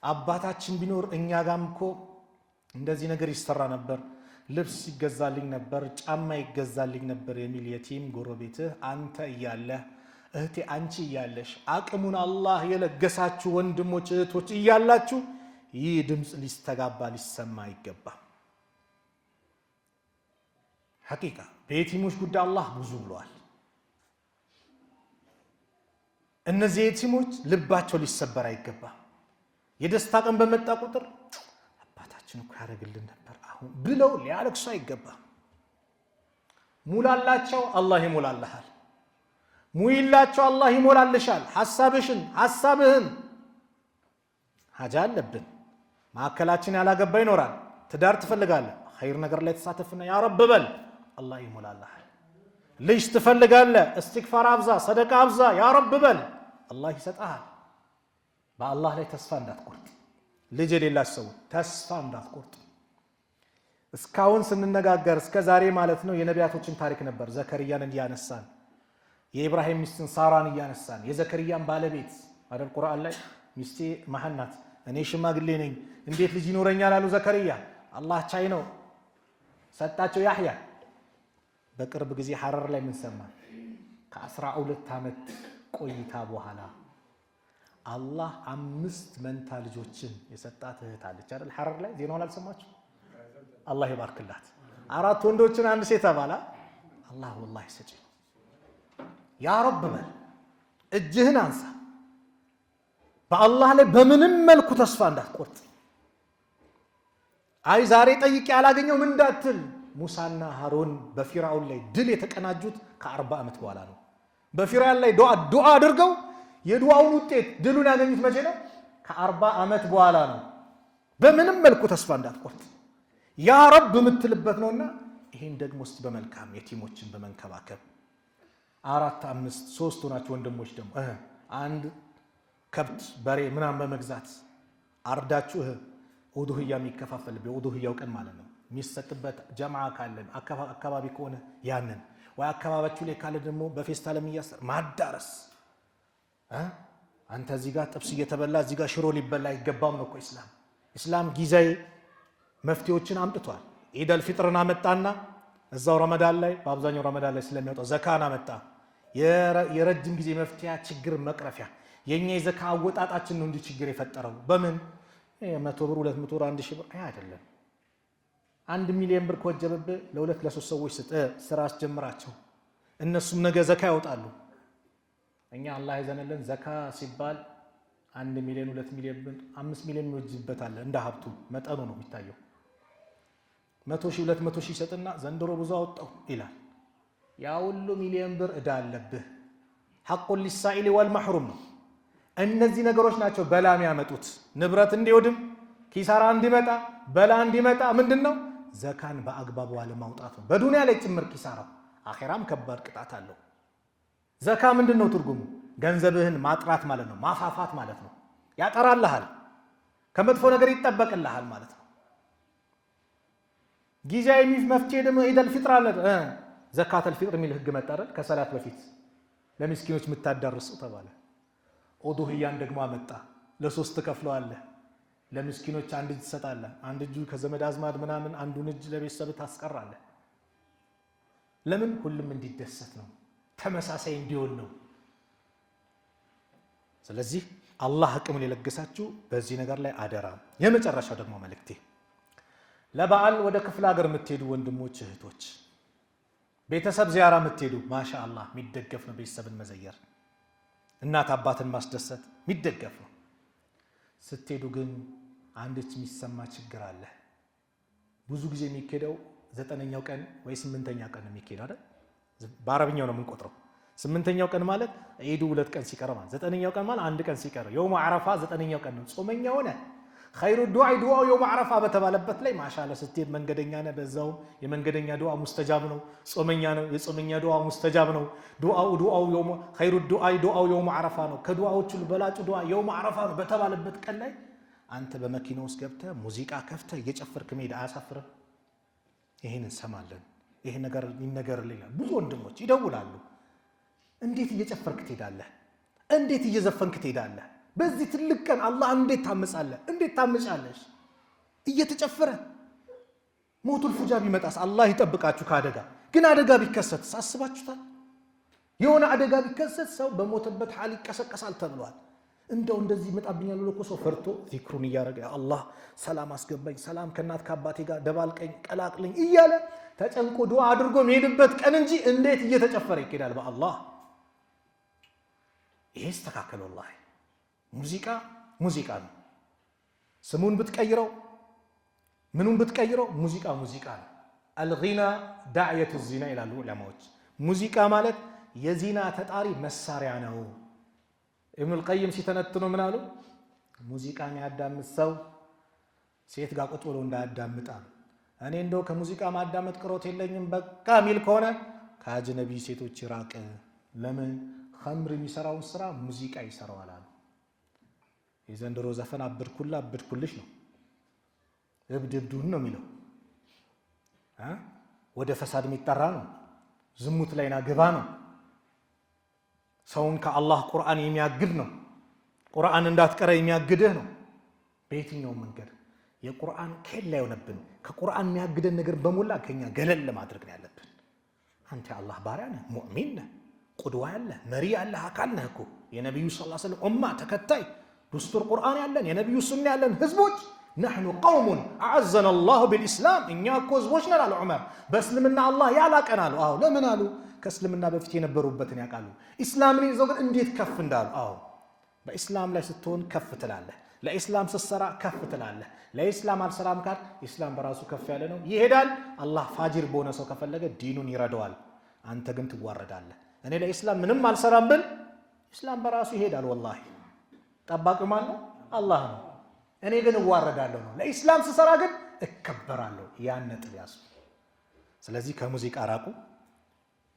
አባታችን ቢኖር እኛ ጋም እኮ እንደዚህ ነገር ይሰራ ነበር፣ ልብስ ይገዛልኝ ነበር፣ ጫማ ይገዛልኝ ነበር የሚል የቲም ጎረቤትህ አንተ እያለህ እህቴ አንቺ እያለሽ አቅሙን አላህ የለገሳችሁ ወንድሞች እህቶች እያላችሁ ይህ ድምፅ ሊስተጋባ ሊሰማ አይገባም። ሐቂቃ በየቲሞች ጉዳይ አላህ ብዙ ብለዋል። እነዚህ የቲሞች ልባቸው ሊሰበር አይገባም። የደስታ ቀን በመጣ ቁጥር አባታችን እኮ ያደርግልን ነበር አሁን ብለው ሊያለቅሱ አይገባም። ሙላላቸው፣ አላህ ይሞላልሃል። ሙይላቸው፣ አላህ ይሞላልሻል። ሐሳብህን ሀጃ አለብን። ማዕከላችን ያላገባ ይኖራል። ትዳር ትፈልጋለህ፣ ኸይር ነገር ላይ ተሳተፍና ያ ረብ በል፣ አላህ ይሞላልሃል። ልጅ ትፈልጋለህ፣ እስትግፋር አብዛ፣ ሰደቃ አብዛ፣ ያ ረብ በል፣ አላህ ይሰጣሃል። በአላህ ላይ ተስፋ እንዳትቆርጥ። ልጅ የሌላችሁ ሰው ተስፋ እንዳትቆርጥ። እስካሁን ስንነጋገር እስከ ዛሬ ማለት ነው የነቢያቶችን ታሪክ ነበር። ዘከርያን እያነሳን የኢብራሂም ሚስትን ሳራን እያነሳን የዘከርያን ባለቤት አይደል ቁርአን ላይ ሚስቴ መሐን ናት፣ እኔ ሽማግሌ ነኝ፣ እንዴት ልጅ ይኖረኛል አሉ ዘከርያ። አላህ ቻይ ነው፣ ሰጣቸው ያህያ። በቅርብ ጊዜ ሐረር ላይ ምን ሰማ? ከ12 ዓመት ቆይታ በኋላ አላህ 5 መንታ ልጆችን የሰጣት እህት አለች አይደል? ሐረር ላይ ዜናውን አልሰማችሁ? አላህ ይባርክላት። 4 ወንዶችን 1 ሴት አባላ አላህ ወላሂ ሰጪ። ያ ረብ በል፣ እጅህን አንሳ። በአላህ ላይ በምንም መልኩ ተስፋ እንዳትቆርጥ። አይ ዛሬ ጠይቄ ያላገኘው ምን እንዳትል። ሙሳና ሃሮን በፊርዓውን ላይ ድል የተቀናጁት ከ40 ዓመት በኋላ ነው። በፊርዓውን ላይ ዱዓ አድርገው የዱዓውን ውጤት ድሉን ያገኙት መቼ ነው? ከ40 ዓመት በኋላ ነው። በምንም መልኩ ተስፋ እንዳትቆርጥ ያ ረብ የምትልበት ነውና ይሄን ደግሞ እስቲ በመልካም የቲሞችን በመንከባከብ 4፣ 5፣ 3 ሆናችሁ ወንድሞች ደግሞ አንድ ከብት በሬ ምናምን በመግዛት አርዳችሁ ኡዱህያ የሚከፋፈል በኡዱህያው ቀን ማለት ነው የሚሰጥበት ጀማዓ ካለን አካባቢ ከሆነ ያንን ወይ አካባቢያችሁ ላይ ካለ ደግሞ በፌስታል የሚያሰር ማዳረስ። አንተ እዚህ ጋር ጥብስ እየተበላ እዚህ ጋር ሽሮ ሊበላ አይገባም ነው እኮ ኢስላም ጊዜያዊ መፍትሄዎችን አምጥቷል። ኢደል ፊጥርን አመጣና እዛው ረመዳን ላይ በአብዛኛው ረመዳን ላይ ስለሚወጣው ዘካን አመጣ። የረጅም ጊዜ መፍትያ ችግር መቅረፊያ። የኛ የዘካ አወጣጣችን ነው እንጂ ችግር የፈጠረው በምን 100 ብር 200 ብር 1000 ብር አይደለም። 1 ሚሊዮን ብር ከወጀበብህ ለሁለት ለሶስት ሰዎች ስጥ፣ ስራ አስጀምራቸው፣ እነሱም ነገ ዘካ ያወጣሉ። እኛ አላህ ይዘነልን ዘካ ሲባል 1 ሚሊዮን 2 ሚሊዮን ብር 5 ሚሊዮን ይወጅበታል። እንደ ሀብቱ መጠኑ ነው የሚታየው። 100 ሺህ 200 ሺህ ሰጥና ዘንድሮ ብዙ አወጣው ይላል። ያ ሁሉ ሚሊዮን ብር እዳ አለብህ። ሐቁን ሊሳኢሊ ወልመሕሩም ነው። እነዚህ ነገሮች ናቸው በላ የሚያመጡት። ንብረት እንዲወድም ኪሳራ እንዲመጣ በላ እንዲመጣ ምንድነው? ዘካን በአግባቡ አለማውጣት ነው። በዱንያ ላይ ጭምር ኪሳራው፣ አኺራም ከባድ ቅጣት አለው። ዘካ ምንድነው ትርጉሙ? ገንዘብህን ማጥራት ማለት ነው፣ ማፋፋት ማለት ነው። ያጠራልሃል፣ ከመጥፎ ነገር ይጠበቅልሃል ማለት ነው። ጊዜያዊ መፍትሄ ደግሞ ኢደል ፊጥር አለ። ዘካተል ፊጥር የሚል ህግ መጣ አይደል? ከሰላት በፊት ለምስኪኖች የምታዳርሱ ተባለ። ኡዱህያን ደግሞ አመጣ። ለሶስት ከፍለዋለህ። ለምስኪኖች አንድ እጅ ትሰጣለህ፣ አንድ እጁ ከዘመድ አዝማድ ምናምን፣ አንዱን እጅ ለቤተሰብ ታስቀራለህ። ለምን? ሁሉም እንዲደሰት ነው፣ ተመሳሳይ እንዲሆን ነው። ስለዚህ አላህ አቅሙን የለገሳችሁ በዚህ ነገር ላይ አደራ። የመጨረሻው ደግሞ መልእክቴ ለበዓል ወደ ክፍለ ሀገር የምትሄዱ ወንድሞች እህቶች፣ ቤተሰብ ዚያራ የምትሄዱ ማሻአላህ የሚደገፍ ነው። ቤተሰብን መዘየር፣ እናት አባትን ማስደሰት የሚደገፍ ነው። ስትሄዱ ግን አንድች የሚሰማ ችግር አለ። ብዙ ጊዜ የሚኬደው 9ኛው ቀን ወይ 8ኛ ቀን የሚኬደው አይደል? በአረብኛው ነው የምንቆጥረው። 8ኛው ቀን ማለት ዒዱ 2 ቀን ሲቀር ማለት፣ 9ኛው ቀን ማለት 1 ቀን ሲቀር። የውም አረፋ 9ኛው ቀን ነው። ጾመኛ ሆነ ኸይሩ ዱዓ ዱዓው የውም አረፋ በተባለበት ላይ ማሻአላህ ስትሄድ መንገደኛ ነህ። በዛውም የመንገደኛ ዱዓ ሙስተጃብ ነው። ጾመኛ ነው፣ የጾመኛ ዱዓ ሙስተጃብ ነው። ዱዓው የውም ኸይሩ ዱዓ ዱዓው የውም አረፋ ነው። ከዱዓዎች ሁሉ በላጩ ዱዓ የውም አረፋ ነው በተባለበት ቀን ላይ አንተ በመኪና ውስጥ ገብተህ ሙዚቃ ከፍተህ እየጨፈርክ መሄድ አያሳፍርም? ይሄን እንሰማለን። ይሄ ነገር ይነገርልኛል። ብዙ ወንድሞች ይደውላሉ። እንዴት እየጨፈርክ ትሄዳለህ? እንዴት እየዘፈንክ ትሄዳለህ? በዚህ ትልቅ ቀን አላህ እንዴት ታመጻለህ? እንዴት ታመጫለሽ? እየተጨፈረ ሞቱል ፉጃ ቢመጣስ? አላህ ይጠብቃችሁ ከአደጋ። ግን አደጋ ቢከሰትስ አስባችሁታል? የሆነ አደጋ ቢከሰት ሰው በሞተበት ሐል ይቀሰቀሳል ተብሏል። እንደው እንደዚህ ይመጣብኛል ብሎ እኮ ሰው ፈርቶ ዚክሩን እያደረገ አላህ ሰላም አስገባኝ፣ ሰላም ከእናት ከአባቴ ጋር ደባልቀኝ፣ ቀላቅለኝ እያለ ተጨንቆ ዱዓ አድርጎ የሚሄድበት ቀን እንጂ እንዴት እየተጨፈረ ይኬዳል? በአላህ ይሄ ይስተካከል። ወላሂ ሙዚቃ ነው። ስሙን ብትቀይረው ምኑን ብትቀይረው ሙዚቃ ነው። አልጊና ዳዕየቱ ዚና ይላሉ ዑለማዎች። ሙዚቃ ማለት የዚና ተጣሪ መሳሪያ ነው። ኢብኑል ቀይም ሲተነትኑ ምን አሉ? ሙዚቃ የሚያዳምጥ ሰው ሴት ጋር ቁጭ ብሎ እንዳያዳምጣ። እኔ እንደው ከሙዚቃ ማዳመጥ ቅሮት የለኝም በቃ ሚል ከሆነ ከአጅነቢ ሴቶች ይራቅ። ለምን? ኸምር የሚሰራውን ስራ ሙዚቃ ይሰራዋል አሉ። የዘንድሮ ዘፈን አብድኩልሽ ነው፣ እብድብዱን ነው የሚለው። ወደ ፈሳድ የሚጠራ ነው፣ ዝሙት ላይ ና ግባ ነው፣ ሰውን ከአላህ ቁርአን የሚያግድ ነው፣ ቁርአን እንዳትቀራ የሚያግድህ ነው። በየትኛው መንገድ የቁርአን ኬላ የሆነብን ከቁርአን የሚያግደን ነገር በሞላ ከኛ ገለል ለማድረግ ነው ያለብን። አንተ የአላህ ባሪያ ነህ፣ ሙእሚን ነህ፣ ቁድዋ ያለህ መሪ ያለህ አካል ነህ እኮ የነቢዩ ሰለላሁ ዐለይሂ ወሰለም ኡማ ተከታይ ዱስቱር ቁርአን ያለን የነቢዩ ሱና ያለን ህዝቦች ነሕኑ ቀውሙን አዐዘና አላሁ ቢልኢስላም፣ እኛ እኮ ህዝቦች ነን አለ ዑመር። በእስልምና አላህ ያላቀን አሉ። አዎ ለምን አሉ? ከእስልምና በፊት የነበሩበትን ያውቃሉ። ኢስላምን ይዘው ግን እንዴት ከፍ እንዳሉ። አዎ በኢስላም ላይ ስትሆን ከፍ ትላለህ፣ ለኢስላም ስትሰራ ከፍ ትላለህ። ለኢስላም አልሰራም ካል ኢስላም በራሱ ከፍ ያለ ነው፣ ይሄዳል። አላህ ፋጅር በሆነ ሰው ከፈለገ ዲኑን ይረዳዋል፣ አንተ ግን ትዋረዳለህ። እኔ ለኢስላም ምንም አልሰራም ብል ኢስላም በራሱ ይሄዳል። ወላሂ ጠባቂው ማን ነው? አላህ ነው። እኔ ግን እዋረዳለሁ ነው። ለኢስላም ስሰራ ግን እከበራለሁ። ያን ነጥብ ያዙ። ስለዚህ ከሙዚቃ ራቁ።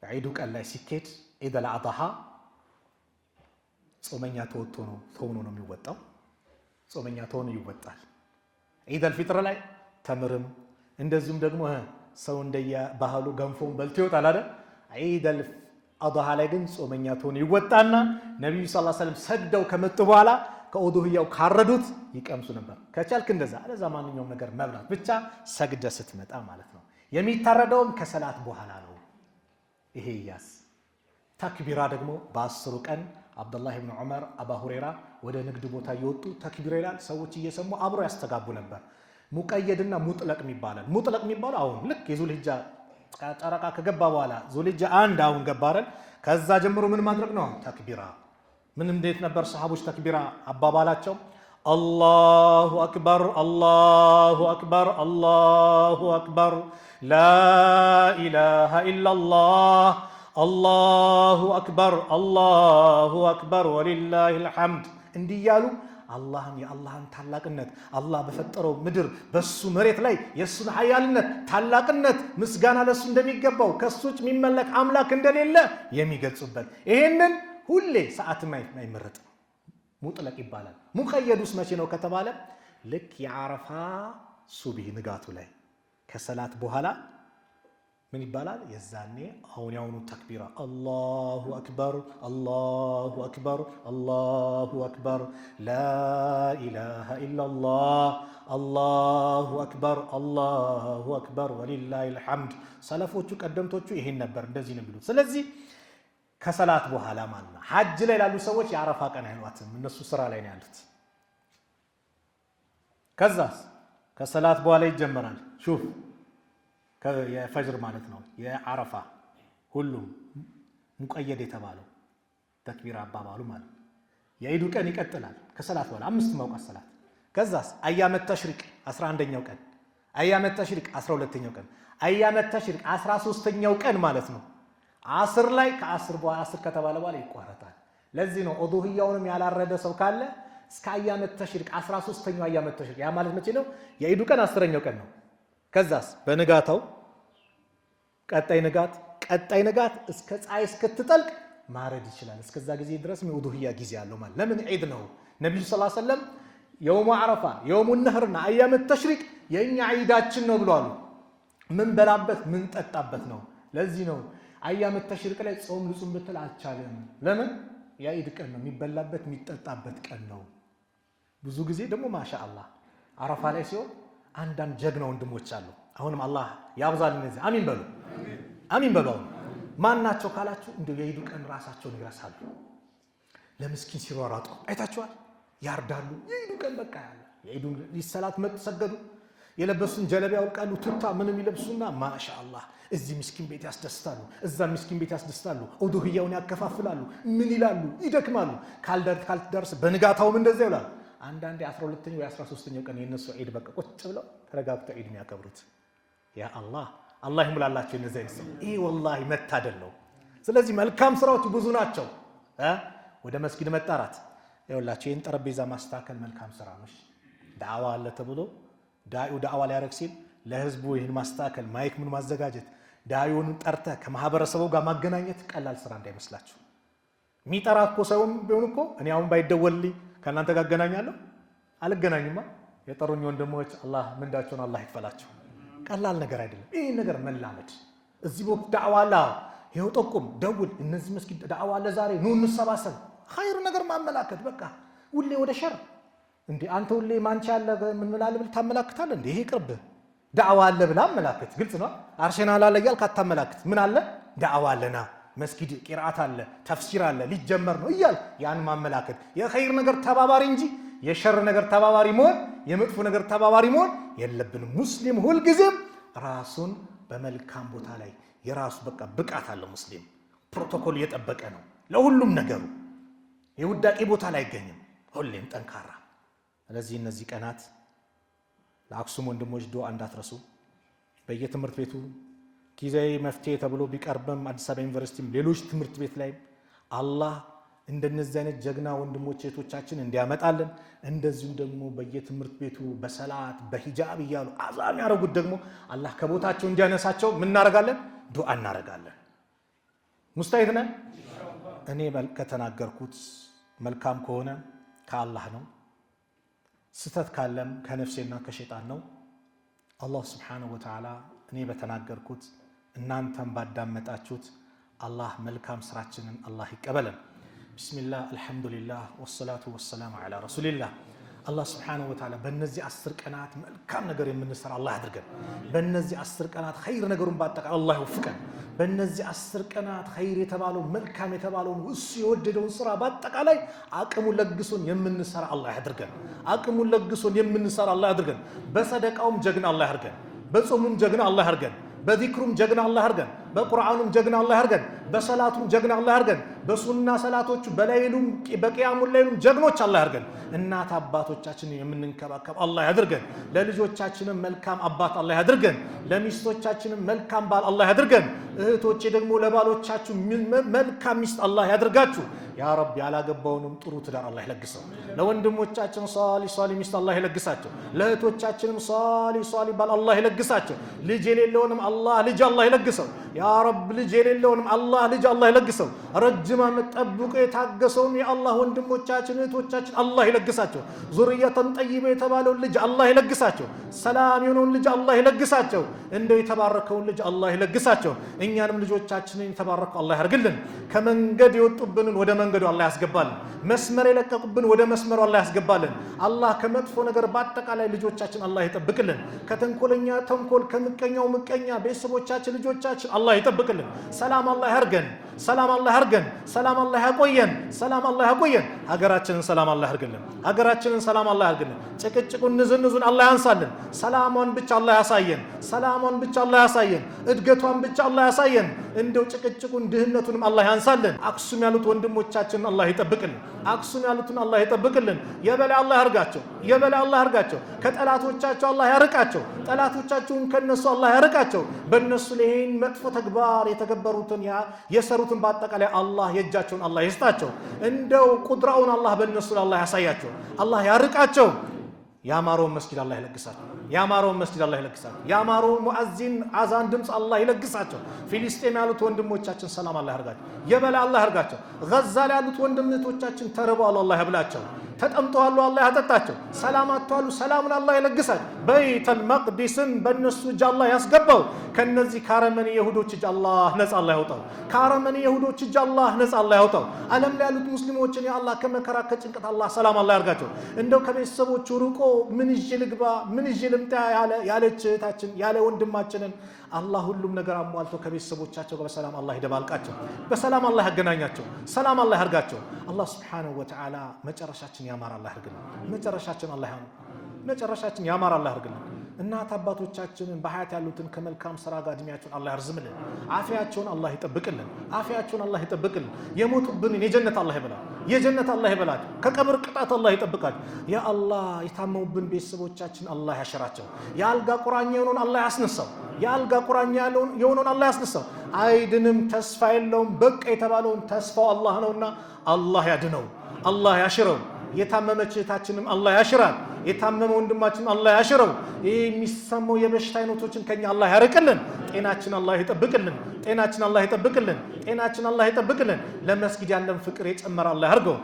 ዒዱ ቀን ላይ ሲኬድ ዒደል አድሃ ጾመኛ ተሆኖ ነው የሚወጣው። ጾመኛ ተሆኖ ይወጣል። ዒደል ፊጥር ላይ ተምርም እንደዚሁም ደግሞ ሰው እንደየ ባህሉ ገንፎን በልቶ ይወጣል አይደል? ዒደል አድሃ ላይ ግን ጾመኛ ተሆኖ ይወጣና ነቢዩ ሰለላሁ ዐለይሂ ወሰለም ሰግደው ከመጡ በኋላ ከኡዱህያው ካረዱት ይቀምሱ ነበር። ከቻልክ እንደዛ አለዛ ማንኛውም ነገር መብላት ብቻ ሰግደ ስትመጣ ማለት ነው። የሚታረደውም ከሰላት በኋላ ነው። ይሄ ያስ ተክቢራ ደግሞ በ10 ቀን አብዱላህ ኢብኑ ዑመር አባ ሁረይራ ወደ ንግድ ቦታ እየወጡ ተክቢራ ይላል። ሰዎች እየሰሙ አብሮ ያስተጋቡ ነበር። ሙቀየድና ሙጥለቅ የሚባላል። ሙጥለቅ የሚባለው አሁን ልክ የዙልሂጃ ጨረቃ ከገባ በኋላ ዙልሂጃ አንድ አሁን ገባረን ከዛ ጀምሮ ምን ማድረግ ነው? ተክቢራ። ምን እንዴት ነበር ሰሃቦች ተክቢራ አባባላቸው? አላሁ አክበር አላሁ አክበር አላሁ አክበር ላኢላሃ ኢላላህ አላሁ አክበር ወሊላሂል ሐምድ እንዲያሉ የአላህን ታላቅነት አላህ በፈጠረው ምድር በሱ መሬት ላይ የሱን ኃያልነት ታላቅነት ምስጋና ለሱ እንደሚገባው ከሱ ውጭ የሚመለክ አምላክ እንደሌለ የሚገልጹበት ይሄንን ሁሌ ሰዓትም አይመረጥ ሙጥለቅ ይባላል። ሙቀየዱስ መቼ ነው ከተባለ ልክ የዓረፋ ሱብሂ ንጋቱ ላይ ከሰላት በኋላ ምን ይባላል? የዛኔ አሁን ያውኑ ተክቢራ አላሁ አክበር አላሁ አክበር አላሁ አክበር ላኢላሃ ኢላላህ አላሁ አክበር ወሊላሂል ሐምድ። ሰለፎቹ ቀደምቶቹ ይሄን ነበር እንደዚህ ነው የሚሉት። ስለዚህ ከሰላት በኋላ ማለት ነው። ሐጅ ላይ ላሉ ሰዎች የዓረፋ ቀን አይሏትም፣ እነሱ ስራ ላይ ነው ያሉት። ከዛስ ከሰላት በኋላ ይጀመራል። ሹፍ የፈጅር ማለት ነው የዓረፋ ሁሉም ሙቀየድ የተባለው ተክቢራ አባባሉ ማለት ነው። የዒዱ ቀን ይቀጥላል ከሰላት በኋላ 5 መውቃት ሰላት። ከዛስ አያመት ተሽሪቅ 11ኛው ቀን፣ አያመት ተሽሪቅ 12ኛው ቀን፣ አያመት ተሽሪቅ 13ኛው ቀን ማለት ነው። 10 ላይ ከ10 በኋላ 10 ከተባለ በኋላ ይቋረጣል። ለዚህ ነው ኡዱህያውንም ያላረደ ሰው ካለ እስከ አያመት ተሽሪቅ 13ኛው አያመት ተሽሪቅ ያ ማለት መቼ ነው? የዒዱ ቀን 10ኛው ቀን ነው። ከዛስ በንጋታው ቀጣይ ንጋት እስከ ፀሐይ እስክትጠልቅ ማረድ ይችላል። እስከዛ ጊዜ ድረስ የኡዱህያ ጊዜ አለው ማለት። ለምን ዒድ ነው። ነብዩ ሰለላሁ ዐለይሂ ወሰለም የውሙ ዓረፋ የውሙ ነህርና አያመት ተሽሪቅ የኛ ዒዳችን ነው ብለዋል። ምን በላበት ምን ጠጣበት ነው። ለዚህ ነው አያመት ተሽሪቅ ላይ ጾም ልጹም ብትል አልቻለም። ለምን? የዒድ ቀን ነው፣ የሚበላበት የሚጠጣበት ቀን ነው። ብዙ ጊዜ ደግሞ ማሻአላህ ዓረፋ ላይ ሲሆን አንዳንድ ጀግና ወንድሞች አሉ። አሁንም አላህ ያብዛል። እነዚህ አሚን በሉ አሚን በሉ። አሁን ማን ናቸው ካላችሁ እንደው የዒዱ ቀን ራሳቸውን ይረሳሉ። ለምስኪን ሲሯሯጡ አይታችኋል። ያርዳሉ። የዒዱ ቀን በቃ ያለ የዒዱ ሰላት ሰገዱ። የለበሱን ጀለቢያ ያውልቃሉ፣ ቱታ ምንም ይለብሱና ማሻአላህ እዚህ ምስኪን ቤት ያስደስታሉ፣ እዛ ምስኪን ቤት ያስደስታሉ። ኡዱህያውን ያከፋፍላሉ። ምን ይላሉ? ይደክማሉ። ካልደርስ በንጋታውም እንደዛ ይላሉ። አንዳንዴ 12ኛው ወይ 13ኛው ቀን የነሱ ዒድ በቃ ቁጭ ብለው ተረጋግተው ዒድ የሚያከብሩት ያ አላህ ይሙላላቸው እነዚህ አይነት ሰው። ይሄ ወላሂ መታደል ነው። ስለዚህ መልካም ስራዎች ብዙ ናቸው። ወደ መስጊድ መጣራት ይኸውላችሁ፣ ይህን ጠረጴዛ ማስተካከል መልካም ስራ ነው። ዳዕዋ አለ ተብሎ ዳዒው ዳዕዋ ሊያደርግ ሲል ለህዝቡ ይህን ማስተካከል ማይክ ምን ማዘጋጀት ዳዒውን ጠርተህ ከማህበረሰቡ ጋር ማገናኘት ቀላል ስራ እንዳይመስላችሁ። የሚጠራ እኮ ሰውም ቢሆን እኮ እኔ አሁን ባይደወልልኝ ከእናንተ ጋር አገናኛለሁ? አልገናኝማ። የጠሩኝ ወንድሞች አላህ ምንዳቸውን አላህ ይክፈላቸው። ቀላል ነገር አይደለም። ይህ ነገር መላመድ። እዚህ ቦታ ዳዕዋ አለ፣ ይኸው ጠቁም፣ ደውል፣ እነዚህ መስጊድ ዳዕዋ አለ ዛሬ ኑ እንሰባሰብ። ኸይር ነገር ማመላከት በቃ። ሁሌ ወደ ሸር እንዴ አንተ ሁሌ ማንቻ ያለ ምን ምላል ብል ታመላክታለህ እንዴ? ይሄ ቅርብ ዳዕዋ አለ ብላ አመላክት። ግልጽ ነው። አርሴናል አለ እያልክ አታመላክት። ምን አለ? ዳዕዋ አለና መስጊድ ቂርአት አለ ተፍሲር አለ ሊጀመር ነው እያል ያን ማመላከት። የኸይር ነገር ተባባሪ እንጂ የሸር ነገር ተባባሪ መሆን የመጥፎ ነገር ተባባሪ መሆን የለብንም። ሙስሊም ሁልጊዜም ራሱን በመልካም ቦታ ላይ የራሱ በቃ ብቃት አለው። ሙስሊም ፕሮቶኮል እየጠበቀ ነው ለሁሉም ነገሩ። የውዳቄ ቦታ ላይ አይገኝም። ሁሌም ጠንካራ። ስለዚህ እነዚህ ቀናት ለአክሱም ወንድሞች ዱዓ እንዳትረሱ። በየትምህርት ቤቱ ጊዜያዊ መፍትሄ ተብሎ ቢቀርብም አዲስ አበባ ዩኒቨርሲቲም ሌሎች ትምህርት ቤት ላይ አላህ እንደነዚህ አይነት ጀግና ወንድሞች እህቶቻችን እንዲያመጣልን፣ እንደዚሁ ደግሞ በየትምህርት ቤቱ በሰላት በሂጃብ እያሉ አዛም ያደረጉት ደግሞ አላህ ከቦታቸው እንዲያነሳቸው ምን እናደርጋለን? ዱዓ እናደርጋለን። ሙስታሂድ ነን። እኔ ከተናገርኩት መልካም ከሆነ ከአላህ ነው፣ ስተት ካለም ከነፍሴና ከሸይጣን ነው። አላህ ስብሓነሁ ወተዓላ እኔ በተናገርኩት እናንተም ባዳመጣችሁት አላህ መልካም ስራችንን አላህ ይቀበለን። ቢስሚላህ አልሐምዱሊላህ ወሰላቱ ወሰላሙ ዐላ ረሱሊላህ። አላህ ሱብሓነሁ ወተዓላ በእነዚህ 10 ቀናት መልካም ነገር የምንሰራ አላህ ያድርገን። በእነዚህ 10 ቀናት ኸይር ነገሩን ባጠቃላይ አላህ ይወፍቀን። በእነዚህ 10 ቀናት ኸይር የተባለው መልካም የተባለውን እሱ የወደደውን ስራ ባጠቃላይ አቅሙን ለግሶን የምንሰራ አላህ ያድርገን። አቅሙን ለግሶን የምንሰራ አላህ ያድርገን። በሰደቃውም ጀግና አላህ ያድርገን። በጾሙም ጀግና አላህ ያድርገን። በዚክሩም ጀግና አላህ ያድርገን። በቁርአኑም ጀግና አላህ ያድርገን። በሰላቱም ጀግና አላህ ያድርገን። በሱና ሰላቶቹ በሌሊሉም በቂያሙል ሌሊሉም ጀግኖች አላህ ያድርገን። እናት አባቶቻችንን የምንንከባከብ አላህ ያድርገን። ለልጆቻችንም መልካም አባት አላህ ያድርገን። ለሚስቶቻችንም መልካም ባል አላህ ያድርገን። እህቶቼ ደግሞ ለባሎቻችሁ መልካም ሚስት አላህ ያድርጋችሁ። ያ ረብ ያላገባውንም ጥሩ ትዳር አላህ ይለግሰው። ለወንድሞቻችን ሷሊ ሚስት አላህ ይለግሳቸው። ለእህቶቻችንም ሷሊ ባል አላህ ይለግሳቸው። ልጅ የሌለውንም አላህ ልጅ አላህ ይለግሰው። ያ ረብ ልጅ የሌለውንም አላህ ልጅ አላህ ይለግሰው። ረጅም ዓመት ጠብቆ የታገሰውን የአላህ ወንድሞቻችን እህቶቻችን አላህ ይለግሳቸው። ዙርየተን ጠይበ የተባለውን ልጅ አላህ ይለግሳቸው። ሰላም የሆነውን ልጅ አላህ ይለግሳቸው። እንደው የተባረከውን ልጅ አላህ ይለግሳቸው። እኛንም ልጆቻችንን የተባረኩ አላህ ያርግልን። ከመንገድ የወጡብንን ወደ መንገዱ አላህ ያስገባልን። መስመር የለቀቁብን ወደ መስመሩ አላህ ያስገባልን። አላህ ከመጥፎ ነገር በአጠቃላይ ልጆቻችን አላህ ይጠብቅልን። ከተንኮለኛ ተንኮል፣ ከምቀኛው ምቀኛ ቤተሰቦቻችን ልጆቻችን አላህ ይጠብቅልን። ሰላም አላህ ያርገን። ሰላም አላህ ያርገን። ሰላም አላህ ያቆየን። ሰላም አላህ ያቆየን። ሀገራችንን ሰላም አላህ ያርግልን። ሀገራችንን ሰላም አላህ ያርግልን። ጭቅጭቁን ንዝንዙን አላህ ያንሳልን። ሰላሟን ብቻ አላህ ያሳየን። ሰላሟን ብቻ አላህ ያሳየን። እድገቷን ብቻ አላህ ያሳየን። እንደው ጭቅጭቁን ድህነቱንም አላህ ያንሳልን። አክሱም ያሉት ወንድሞቻችንን አላህ ይጠብቅልን። አክሱም ያሉትን አላህ ይጠብቅልን። የበላይ አላህ ያርጋቸው። የበላይ አላህ ያርጋቸው። ከጠላቶቻቸው አላህ ያርቃቸው። ጠላቶቻቸውን ከነሱ አላህ ያርቃቸው። በእነሱ ላይ ይህን መጥፎ ተግባር የተገበሩትን የሰሩትን በአጠቃላይ አላህ የእጃቸውን አላህ ይስጣቸው። እንደው ቁድራውን አላህ በእነሱ ላይ አላህ ያሳያቸው። አላህ ያርቃቸው። ያማረውን መስጊድ አላህ ይለግሳቸው። ያማረውን መስጊድ አላህ ይለግሳቸው። ያማረውን ሙአዚን አዛን ድምፅ አላህ ይለግሳቸው። ፊሊስጤም ያሉት ወንድሞቻችን ሰላም አላህ ያርጋቸው። የበላይ አላህ ያርጋቸው። ጋዛ ላይ ያሉት ወንድሞቻችን ተርበዋል አላህ ያብላቸው። ተጠምጠዋል አላህ ያጠጣቸው። ሰላም አጥተዋል ሰላሙን አላህ ይለግሳቸው። በይተል መቅዲስን በእነሱ እጅ አላህ ያስገባው። ከነዚህ ከአረመኔ የሁዶች እጅ አላህ ነፃ አላህ ያውጣው። ከአረመኔ የሁዶች እጅ አላህ ነፃ አላህ ያውጣው። ዓለም ላይ ያሉት ሙስሊሞችን የአላህ ከመከራ ከጭንቀት አላህ ሰላም አላህ ያርጋቸው። እንደው ከቤተሰቦቹ ርቆ ምን ይዤ ልግባ ምን ይዤ ልምጣ ያለች እህታችን ያለ ወንድማችንን አላህ ሁሉም ነገር አሟልቶ ከቤተሰቦቻቸው ጋር በሰላም አላህ ይደባልቃቸው። በሰላም አላህ ያገናኛቸው። ሰላም አላህ ያርጋቸው። አላህ ሱብሓነሁ ወተዓላ መጨረሻችን ያማረ አላህ ያርግልን። መጨረሻችን ያማረ አላህ ያርግልን። እናት አባቶቻችንን በሐያት ያሉትን ከመልካም ስራ ጋር እድሜያቸውን አላህ ያርዝምልን። አፊያቸውን አላህ ይጠብቅልን። አፊያቸውን አላህ ይጠብቅልን። የሞቱብንን የጀነት አላህ ይበላል። የጀነት አላህ ይበላል። ከቀብር ቅጣት አላህ ይጠብቃል። ያ አላህ የታመሙብን ቤተሰቦቻችን አላህ ያሸራቸው። የአልጋ ቁራኛ የሆነውን አላህ ያስነሳው። የአልጋ ቁራኛ የሆነውን አላህ ያስነሳው። አይድንም ተስፋ የለውም በቃ የተባለውን ተስፋው አላህ ነውና አላህ ያድነው። አላህ ያሽረው። የታመመች እህታችንም አላህ ያሽራል። የታመመ ወንድማችን አላህ ያሽረው። ይህ የሚሰማው የበሽታ አይነቶችን ከኛ አላህ ያርቅልን። ጤናችን አላህ ይጠብቅልን። ጤናችን አላህ ይጠብቅልን። ጤናችን አላህ ይጠብቅልን። ለመስጊድ ያለን ፍቅር የጨመረ አላህ ያርገው።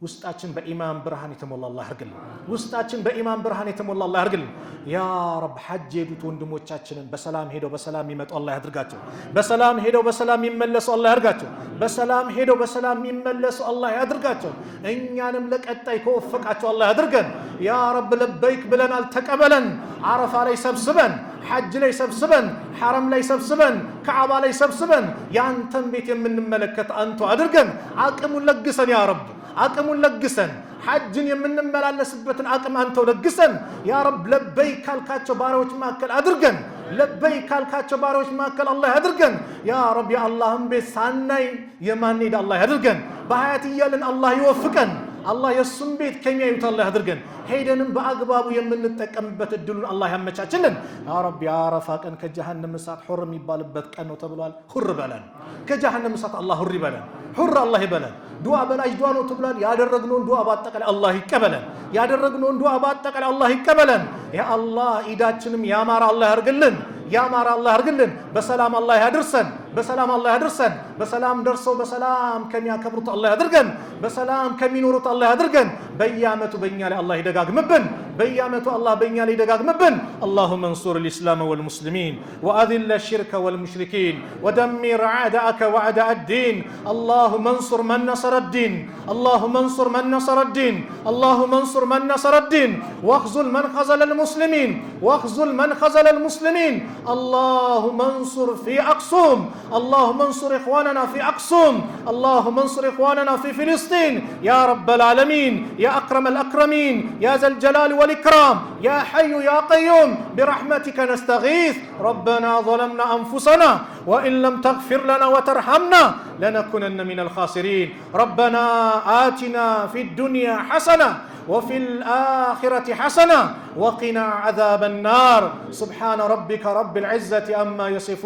ውስጣችን በኢማን ብርሃን የተሞላ አላህ ያርግልን። ውስጣችን በኢማን ብርሃን የተሞላ አላህ ያርግልን። ያ ረብ ሐጅ የሄዱት ወንድሞቻችንን በሰላም ሄደው በሰላም ይመጡ አላህ ያድርጋቸው። በሰላም ሄደው በሰላም ይመለሱ አላህ ያድርጋቸው። በሰላም ሄደው በሰላም ይመለሱ አላህ ያድርጋቸው። እኛንም ለቀጣይ ከወፈቃቸው አላህ ያድርገን። ያ ረብ ለበይክ ብለናል ተቀበለን። አረፋ ላይ ሰብስበን፣ ሐጅ ላይ ሰብስበን፣ ሐረም ላይ ሰብስበን፣ ከዓባ ላይ ሰብስበን ያንተን ቤት የምንመለከት አንተ አድርገን። አቅሙን ለግሰን ያ ረብ አቅሙን ለግሰን። ሐጅን የምንመላለስበትን አቅም አንተው ለግሰን ያ ረብ። ለበይክ ካልካቸው ባሪያዎች መካከል አድርገን። ለበይክ ካልካቸው ባሪያዎች መካከል አላህ ያድርገን። ያ ረብ የአላህን ቤት ሳናይ የማንሄድ አላህ ያድርገን። በሐያት እያለን አላህ ይወፍቀን። አላህ የሱን ቤት ከሚያዩት አላህ ያድርገን። ሄደንም በአግባቡ የምንጠቀምበት እድሉን አላህ ያመቻችልን። ያ ረብ የአረፋ ቀን ከጀሃነም እሳት ሁር የሚባልበት ቀን ነው ተብሏል። ሁር በለን። ከጀሃነም እሳት አላህ ሁር ይበለን። ሁር አላህ ይበለን። ዱዓ በላጅ ዱዓ ነው ተብሏል። ያደረግነውን ዱዓ በአጠቃላይ አላህ ይቀበለን። ያደረግነውን ዱዓ በአጠቃላይ አላህ ይቀበለን። ያ አላህ ኢዳችንም ያማረ አላህ ያርግልን። ያማረ አላህ ያርግልን። በሰላም አላህ ያድርሰን። በሰላም አላህ ያድርሰን። በሰላም ደርሰው በሰላም ከሚያከብሩት አላህ ያድርገን። በሰላም ከሚኖሩት አላህ ያድርገን። በየዓመቱ በእኛ ላይ አላህ ይደጋግምብን። በየዓመቱ አላህ በእኛ ላይ ይደጋግምብን። اللهم انصر الإسلام والمسلمين وأذل الشرك والمشركين ودمر أعداءك وأعداء الدين. اللهم انصر من نصر الدين. اللهم انصر من نصر الدين. اللهم انصر من نصر الدين واخذل من خذل المسلمين. واخذل من خذل المسلمين. اللهم انصر في أقصوم. اللهم انصر إخواننا في أقصوم. اللهم انصر إخواننا في فلسطين يا رب العالمين يا أكرم الأكرمين يا ذا الجلال والإكرام يا حي يا قيوم برحمتك نستغيث. ربنا ظلمنا أنفسنا وإن لم تغفر لنا وترحمنا لنكونن من الخاسرين. ربنا آتنا في الدنيا حسنة وفي الآخرة حسنة وقنا عذاب النار. سبحان ربك رب العزة أما يصفون.